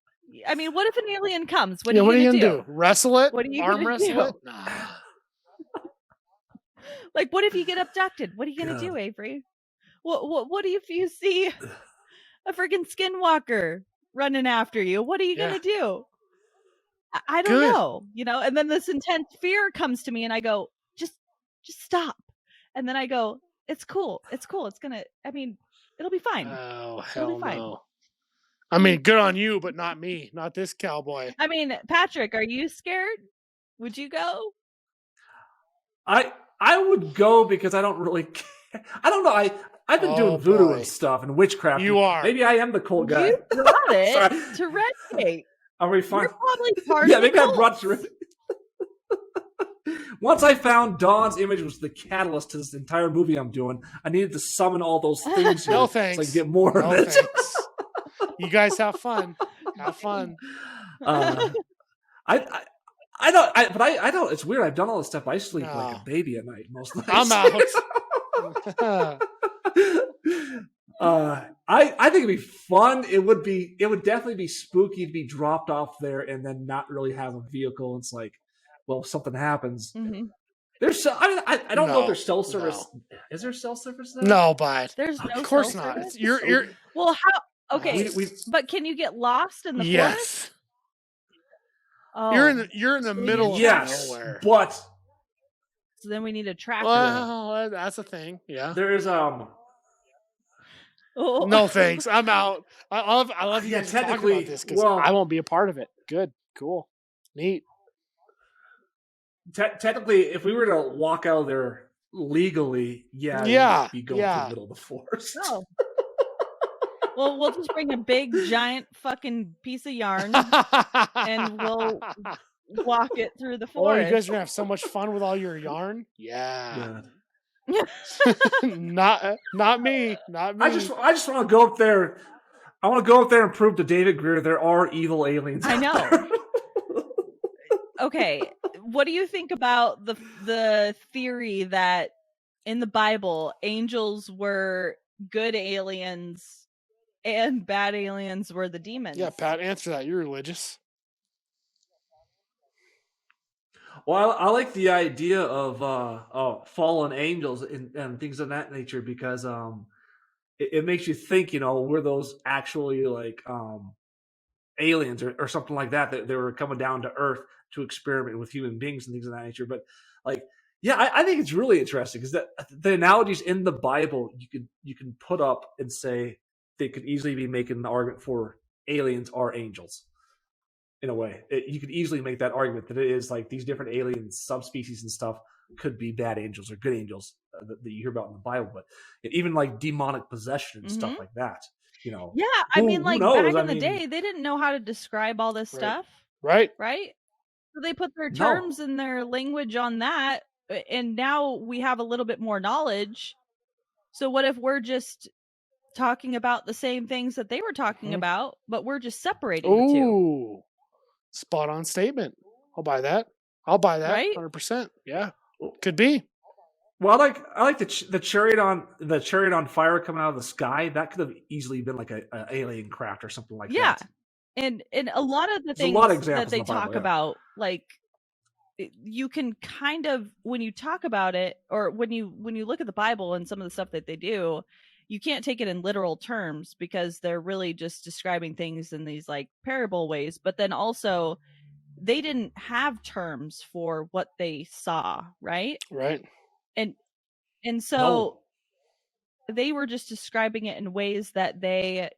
Speaker 1: I mean, what if an alien comes? What are you gonna do?
Speaker 3: Wrestle it?
Speaker 1: What are you
Speaker 3: Arm
Speaker 1: gonna
Speaker 3: wrestle
Speaker 1: do?
Speaker 3: it?
Speaker 1: Like, what if you get abducted? What are you gonna do, Avery? What if you see a freaking skinwalker running after you? What are you gonna do? I don't know, And then this intense fear comes to me, and I go, just stop. And then I go, it's cool. It's gonna. I mean, it'll be fine.
Speaker 3: Oh,
Speaker 1: it'll be fine.
Speaker 3: no. I mean, good on you, but not me. Not this cowboy.
Speaker 1: I mean, Patrick, are you scared? Would you go?
Speaker 2: I would go because I don't really care. I don't know. I've been doing voodoo and stuff and witchcraft.
Speaker 3: You are.
Speaker 2: Maybe I am the cold guy.
Speaker 1: You brought it to Redgate.
Speaker 2: Are we fine?
Speaker 1: You're probably part
Speaker 2: Yeah,
Speaker 1: of the
Speaker 2: maybe I
Speaker 1: cult.
Speaker 2: brought you. Once I found Dawn's image was the catalyst to this entire movie I'm doing, I needed to summon all those things.
Speaker 3: No
Speaker 2: here
Speaker 3: thanks.
Speaker 2: So I can get more of it.
Speaker 3: Thanks. You guys have fun. Have fun.
Speaker 2: I don't. It's weird. I've done all this stuff. I sleep like a baby at night most nights.
Speaker 3: I'm out.
Speaker 2: I think it'd be fun. It would definitely be spooky to be dropped off there and then not really have a vehicle. It's like, well, if something happens.
Speaker 1: Mm-hmm.
Speaker 2: There's I don't know if there's cell service. No. Is there cell service there?
Speaker 3: No, but
Speaker 1: there's no.
Speaker 3: Of course
Speaker 1: cell
Speaker 3: not.
Speaker 1: service?
Speaker 3: You're
Speaker 1: well. How? Okay, but can you get lost in the forest?
Speaker 3: Yes.
Speaker 1: Oh,
Speaker 3: you're in the middle of nowhere.
Speaker 2: But
Speaker 1: so then we need a tracker.
Speaker 3: Well, that's a thing. Yeah.
Speaker 2: There is
Speaker 1: Oh.
Speaker 3: No thanks. I'm out. I love you
Speaker 2: Yeah,
Speaker 3: guys to talk about
Speaker 2: technically,
Speaker 3: this because
Speaker 2: well-
Speaker 3: I won't be a part of it. Good, cool, neat.
Speaker 2: Technically, if we were to walk out of there legally,
Speaker 3: Yeah,
Speaker 2: you'd be going
Speaker 3: yeah.
Speaker 2: through the middle of the forest.
Speaker 1: Oh. Well, we'll just bring a big, giant fucking piece of yarn and we'll walk it through the
Speaker 3: Oh,
Speaker 1: forest.
Speaker 3: you guys are gonna have so much fun with all your yarn. Yeah.
Speaker 2: Yeah.
Speaker 3: Not me. Not me.
Speaker 2: I just want to go up there. I want to go up there and prove to David Greer there are evil aliens.
Speaker 1: I know. Okay, what do you think about the theory that in the Bible angels were good aliens and bad aliens were the demons?
Speaker 3: Yeah, Pat, answer that. You're religious.
Speaker 2: Well, I like the idea of fallen angels and things of that nature because it makes you think, were those actually like aliens or something like that they were coming down to Earth to experiment with human beings and things of that nature. But like, yeah, I think it's really interesting because the analogies in the Bible you can put up and say they could easily be making an argument for aliens are angels. In a way, you could easily make that argument that it is like these different alien subspecies and stuff could be bad angels or good angels that you hear about in the Bible, but even like demonic possession and stuff like that.
Speaker 1: Yeah, I mean, like
Speaker 2: knows?
Speaker 1: back in the day, they didn't know how to describe all this stuff,
Speaker 3: Right?
Speaker 1: So they put their terms and their language on that, and now we have a little bit more knowledge. So what if we're just talking about the same things that they were talking about, but we're just separating the two?
Speaker 3: Ooh, spot on statement. I'll buy that.
Speaker 1: Right?
Speaker 3: 100%. Yeah, could be.
Speaker 2: Well, I like the chariot on fire coming out of the sky. That could have easily been like a alien craft or something like that.
Speaker 1: And a lot of the
Speaker 2: There's a lot of
Speaker 1: things that
Speaker 2: examples
Speaker 1: they
Speaker 2: in the Bible,
Speaker 1: talk
Speaker 2: yeah.
Speaker 1: about, like you can kind of, when you talk about it, or when you look at the Bible and some of the stuff that they do, you can't take it in literal terms because they're really just describing things in these like parable ways. But then also, they didn't have terms for what they saw, right?
Speaker 3: Right.
Speaker 1: And so they were just describing it in ways that they,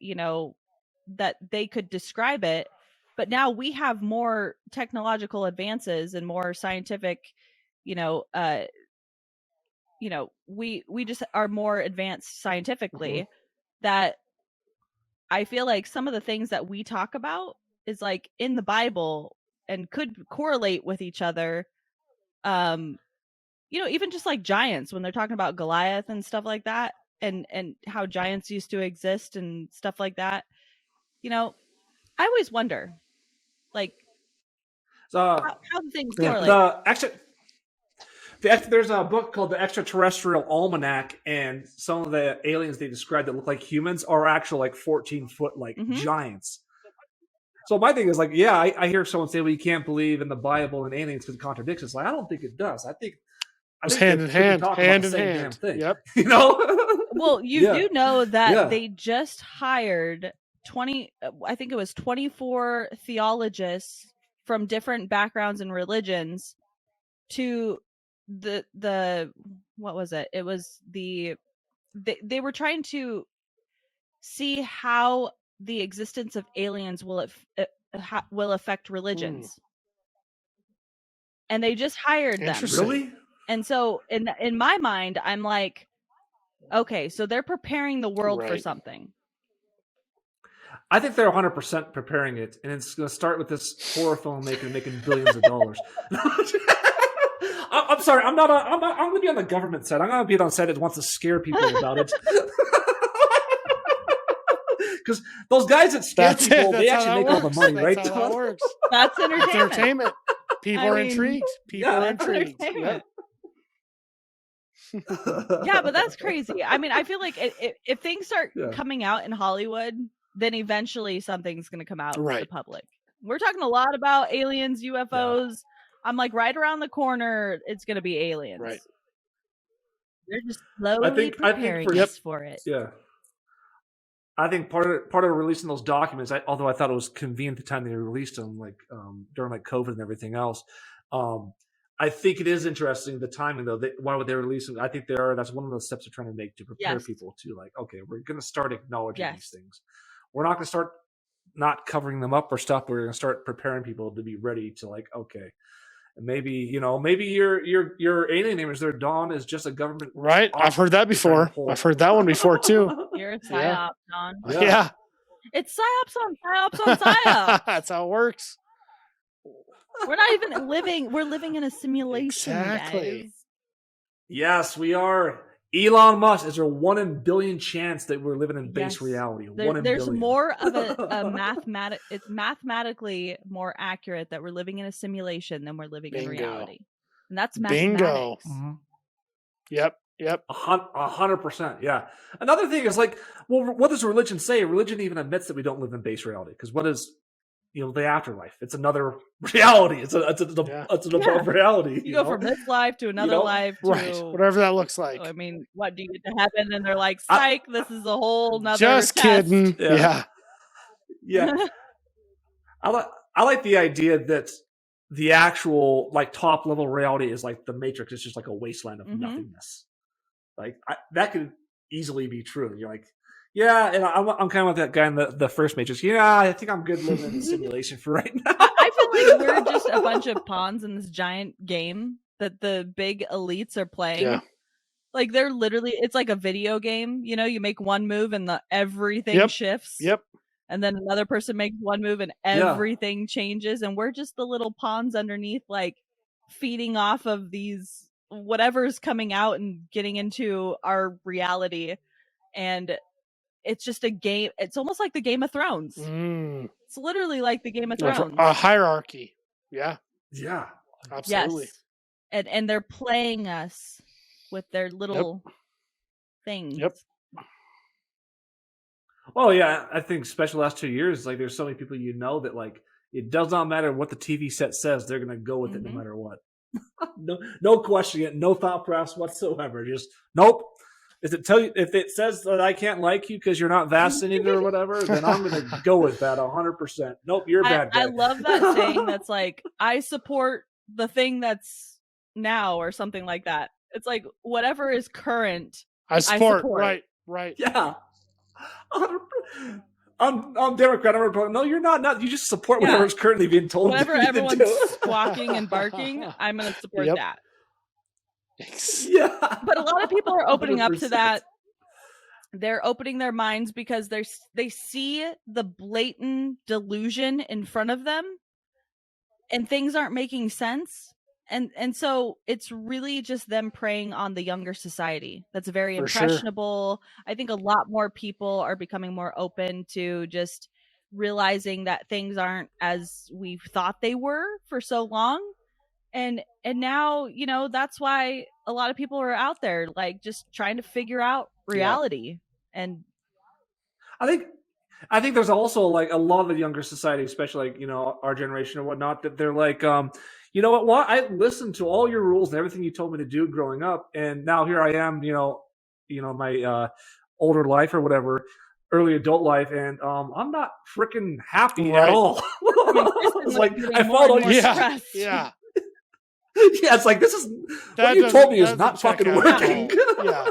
Speaker 1: that they could describe it. But now we have more technological advances and more scientific, we just are more advanced scientifically, that I feel like some of the things that we talk about is like in the Bible and could correlate with each other. Even just like giants, when they're talking about Goliath and stuff like that, and how giants used to exist and stuff like that. I always wonder, like, how things correlate.
Speaker 2: There's a book called The Extraterrestrial Almanac, and some of the aliens they describe that look like humans are actual like 14-foot like giants. So my thing is like, yeah, I hear someone say, well, you can't believe in the Bible and aliens because it contradicts. It's like, I don't think it does. I think
Speaker 3: hand in hand.
Speaker 2: Damn thing.
Speaker 3: Yep.
Speaker 1: Well, you do know that they just hired 24 theologists from different backgrounds and religions to the what was it? It was they were trying to see how the existence of aliens will affect religions. And they just hired them.
Speaker 2: Really?
Speaker 1: And so in my mind, I'm like, okay, so they're preparing the world for something.
Speaker 2: I think they're 100% preparing it, and it's going to start with this horror filmmaker making billions of dollars. I'm sorry, I'm going to be on the government side. I'm going to be on the side that wants to scare people about it. Because those guys that scare people, they actually make all the money, right?
Speaker 3: That's how that works.
Speaker 1: That's
Speaker 3: entertainment. People are intrigued. People are intrigued. Yep.
Speaker 1: Yeah, but that's crazy. I mean, I feel like if things start coming out in Hollywood, then eventually something's going to come out to the public. We're talking a lot about aliens, UFOs. I'm like, right around the corner, it's going to be aliens.
Speaker 3: Right.
Speaker 1: They're just slowly preparing us for it.
Speaker 2: Yeah. I think part of releasing those documents, although I thought it was convenient the time they released them, like during like COVID and everything else, I think it is interesting the timing though. Why would they release it? I think that's one of the steps they're trying to make to prepare people to like, okay, we're going to start acknowledging these things. We're not going to start not covering them up or stuff. We're going to start preparing people to be ready to like, okay, and maybe your alien name is there. Don is just a government.
Speaker 3: Right. I've heard that before. I've heard that one before too.
Speaker 1: You're a psyop, Don.
Speaker 3: Yeah.
Speaker 1: It's psyops on psyops on psyops.
Speaker 3: That's how it works.
Speaker 1: We're not even living. We're living in a simulation, guys.
Speaker 2: Yes, we are. Elon Musk, is there a 1 in a billion chance that we're living in base reality?
Speaker 1: There's more of a mathematic. It's mathematically more accurate that we're living in a simulation than we're living in reality, and that's mathematics.
Speaker 3: Bingo. Mm-hmm. Yep.
Speaker 2: 100%. Yeah. Another thing is like, well, what does religion say? Religion even admits that we don't live in base reality because what is, the afterlife? It's another reality. It's an above reality.
Speaker 1: You go from this life to another life, to
Speaker 3: whatever that looks like.
Speaker 1: I mean, what do you get to heaven? And they're like, psych, this is a whole nother.
Speaker 3: Just
Speaker 1: test.
Speaker 3: kidding. Yeah.
Speaker 2: I like the idea that the actual like top level reality is like the Matrix. It's just like a wasteland of nothingness. Like that could easily be true. You're like, yeah, and I'm kind of like that guy in the first Matrix. Yeah, I think I'm good living in a simulation for right now.
Speaker 1: I feel like we're just a bunch of pawns in this giant game that the big elites are playing. Yeah. Like they're literally, it's like a video game. You make one move and everything shifts.
Speaker 3: Yep.
Speaker 1: And then another person makes one move and everything changes. And we're just the little pawns underneath, like feeding off of these whatever's coming out and getting into our reality. And it's just a game. It's almost like the Game of Thrones. It's literally like the Game of Thrones.
Speaker 3: A hierarchy. Yeah.
Speaker 2: Yeah.
Speaker 3: Absolutely.
Speaker 1: Yes. And they're playing us with their little things.
Speaker 3: Yep.
Speaker 2: Well, yeah, I think especially the last 2 years, like there's so many people that like it does not matter what the TV set says, they're gonna go with it no matter what. No questioning it, no thought process whatsoever. Just nope. If it says that I can't like you because you're not vaccinated or whatever, then I'm gonna go with that 100%. Nope, you're a bad guy.
Speaker 1: I love that saying that's like, I support the thing that's now or something like that. It's like whatever is current.
Speaker 3: I support. Right.
Speaker 2: Yeah. I'm Democrat. I'm Republican. No, you're not. You just support whatever's currently being told.
Speaker 1: Whatever everyone's squawking and barking, I'm going to support that.
Speaker 2: Yeah.
Speaker 1: But a lot of people are opening 100%. Up to that. They're opening their minds because they see the blatant delusion in front of them, and things aren't making sense. And so it's really just them preying on the younger society. That's very impressionable. Sure. I think a lot more people are becoming more open to just realizing that things aren't as we've thought they were for so long. And now, that's why a lot of people are out there, like just trying to figure out reality. Yeah. And
Speaker 2: I think there's also like a lot of the younger society, especially like, our generation or whatnot, that they're like, you know what? Well, I listened to all your rules and everything you told me to do growing up, and now here I am, my older life or whatever, early adult life, and I'm not freaking happy at all. It's like I followed all your stress.
Speaker 3: Yeah.
Speaker 2: Yeah, it's like this is what you told me is not fucking working.
Speaker 3: Yeah.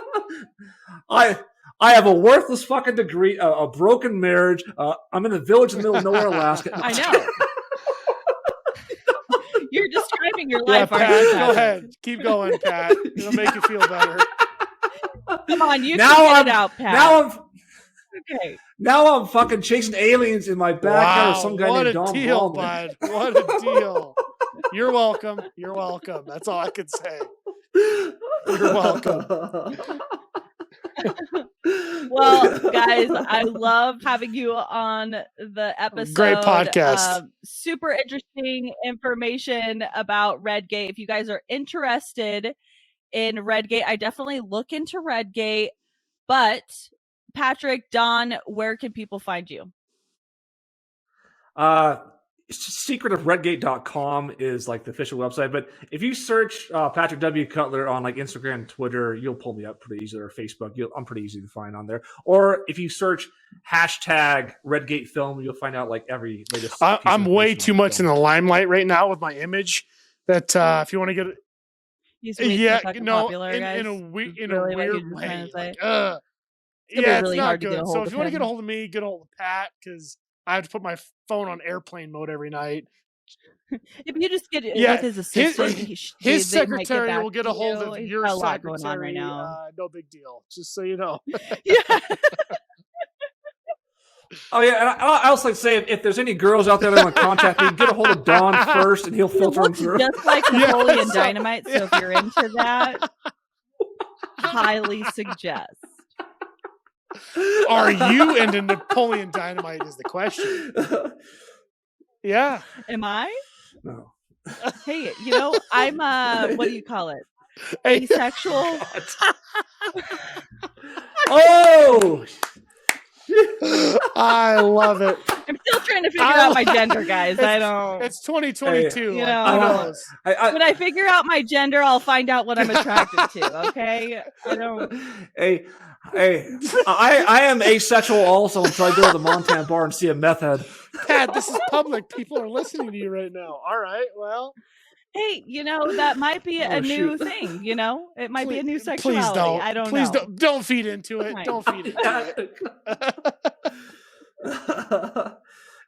Speaker 2: I have a worthless fucking degree, a broken marriage. I'm in a village in the middle of nowhere, Alaska.
Speaker 1: I know. You're describing your life.
Speaker 3: Pat, go ahead. Keep going, Pat. It'll make you feel better.
Speaker 1: Come on, you can get it out, Pat.
Speaker 2: Now I'm fucking chasing aliens in my backyard with some guy named Don Bromley.
Speaker 3: Bud. What a deal. You're welcome. You're welcome. That's all I can say. You're welcome.
Speaker 1: Well, guys, I love having you on the episode.
Speaker 3: Great podcast.
Speaker 1: Super interesting information about Redgate. If you guys are interested in Redgate, I definitely look into Redgate. But Patrick, Don, where can people find you?
Speaker 2: secretofredgate.com is like the official website, but if you search Patrick W. Cutler on like Instagram, Twitter, you'll pull me up pretty easily, or Facebook. I'm pretty easy to find on there. Or if you search hashtag Redgate Film, you'll find out like every latest.
Speaker 3: I'm way too much in the limelight right now with my image That if you want to get
Speaker 1: He's way too fucking popular, guys.
Speaker 3: in a
Speaker 1: Is
Speaker 3: weird
Speaker 1: really what you're trying
Speaker 3: way.
Speaker 1: to say?
Speaker 3: Like,
Speaker 1: It's
Speaker 3: yeah,
Speaker 1: be
Speaker 3: it's
Speaker 1: really
Speaker 3: not
Speaker 1: hard to get a
Speaker 3: good. So
Speaker 1: hold
Speaker 3: if
Speaker 1: of
Speaker 3: you want to get a
Speaker 1: him.
Speaker 3: hold of me, get a hold of Pat, because I have to put my phone on airplane mode every night.
Speaker 1: If you just get it
Speaker 3: Yeah,
Speaker 1: with his assistant,
Speaker 3: his
Speaker 1: they might get
Speaker 3: secretary
Speaker 1: back
Speaker 3: will get
Speaker 1: to
Speaker 3: a hold
Speaker 1: you.
Speaker 3: of
Speaker 1: He's
Speaker 3: your
Speaker 1: got a lot
Speaker 3: secretary.
Speaker 1: going on right now.
Speaker 3: No big deal. Just so you know.
Speaker 1: Yeah.
Speaker 2: Oh yeah, and I also like to say if there's any girls out there that want to contact me, get a hold of Don first, and he'll filter them through.
Speaker 1: Just like Napoleon
Speaker 3: so-
Speaker 1: Dynamite. So if you're into that, highly suggest.
Speaker 3: Are you into Napoleon Dynamite? Is the question. Yeah.
Speaker 1: Am I?
Speaker 2: No.
Speaker 1: Hey, I'm what do you call it?
Speaker 3: Hey.
Speaker 1: Asexual.
Speaker 2: Oh,
Speaker 3: I love it.
Speaker 1: I'm still trying to figure out my gender, guys. I don't.
Speaker 3: It's 2022.
Speaker 1: Hey,
Speaker 3: like, who knows?
Speaker 1: When I figure out my gender, I'll find out what I'm attracted to. Okay, I don't.
Speaker 2: Hey, I am asexual also until I go to the Montan bar and see a meth head.
Speaker 3: Pat, this is public. People are listening to you right now. All right, well.
Speaker 1: Hey, that might be a new thing. It might be a new sexuality.
Speaker 3: Please don't.
Speaker 1: I don't
Speaker 3: Please
Speaker 1: know.
Speaker 3: don't feed into it.
Speaker 1: Fine.
Speaker 3: Don't feed into it.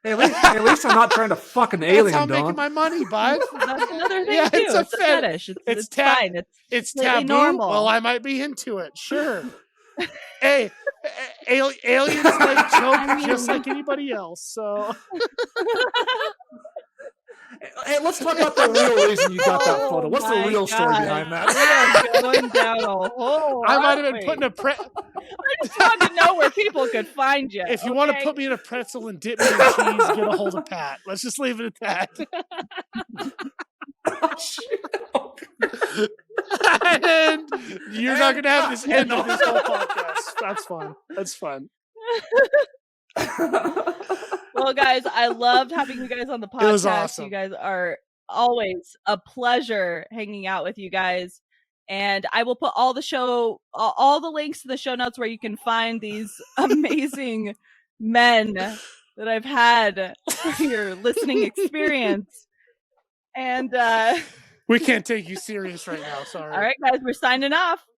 Speaker 2: Hey, at least I'm not trying to fucking alien.
Speaker 3: That's how I'm
Speaker 2: Don.
Speaker 3: making my money, bud.
Speaker 1: That's another thing
Speaker 3: Yeah,
Speaker 1: too.
Speaker 3: it's a
Speaker 1: fetish. It's fine.
Speaker 3: It's
Speaker 1: completely
Speaker 3: taboo.
Speaker 1: normal.
Speaker 3: Well, I might be into it. Sure. Hey, aliens like joke just like anybody else. So.
Speaker 2: Hey, let's talk about the real reason you got that photo. What's the real story behind that?
Speaker 1: We are going down a hole.
Speaker 3: I might have been putting a
Speaker 1: I just wanted to know where people could find you.
Speaker 3: If you want to put me in a pretzel and dip me in cheese, get a hold of Pat. Let's just leave it at that.
Speaker 2: Oh, shit.
Speaker 3: And you're not going to have this end of this whole podcast. That's fun. That's fun.
Speaker 1: Well, guys, I loved having you guys on the podcast.
Speaker 3: It was awesome.
Speaker 1: You guys are always a pleasure hanging out with you guys. And I will put all the links to the show notes where you can find these amazing men that I've had your listening experience. And
Speaker 3: we can't take you serious right now. Sorry.
Speaker 1: All right, guys, we're signing off.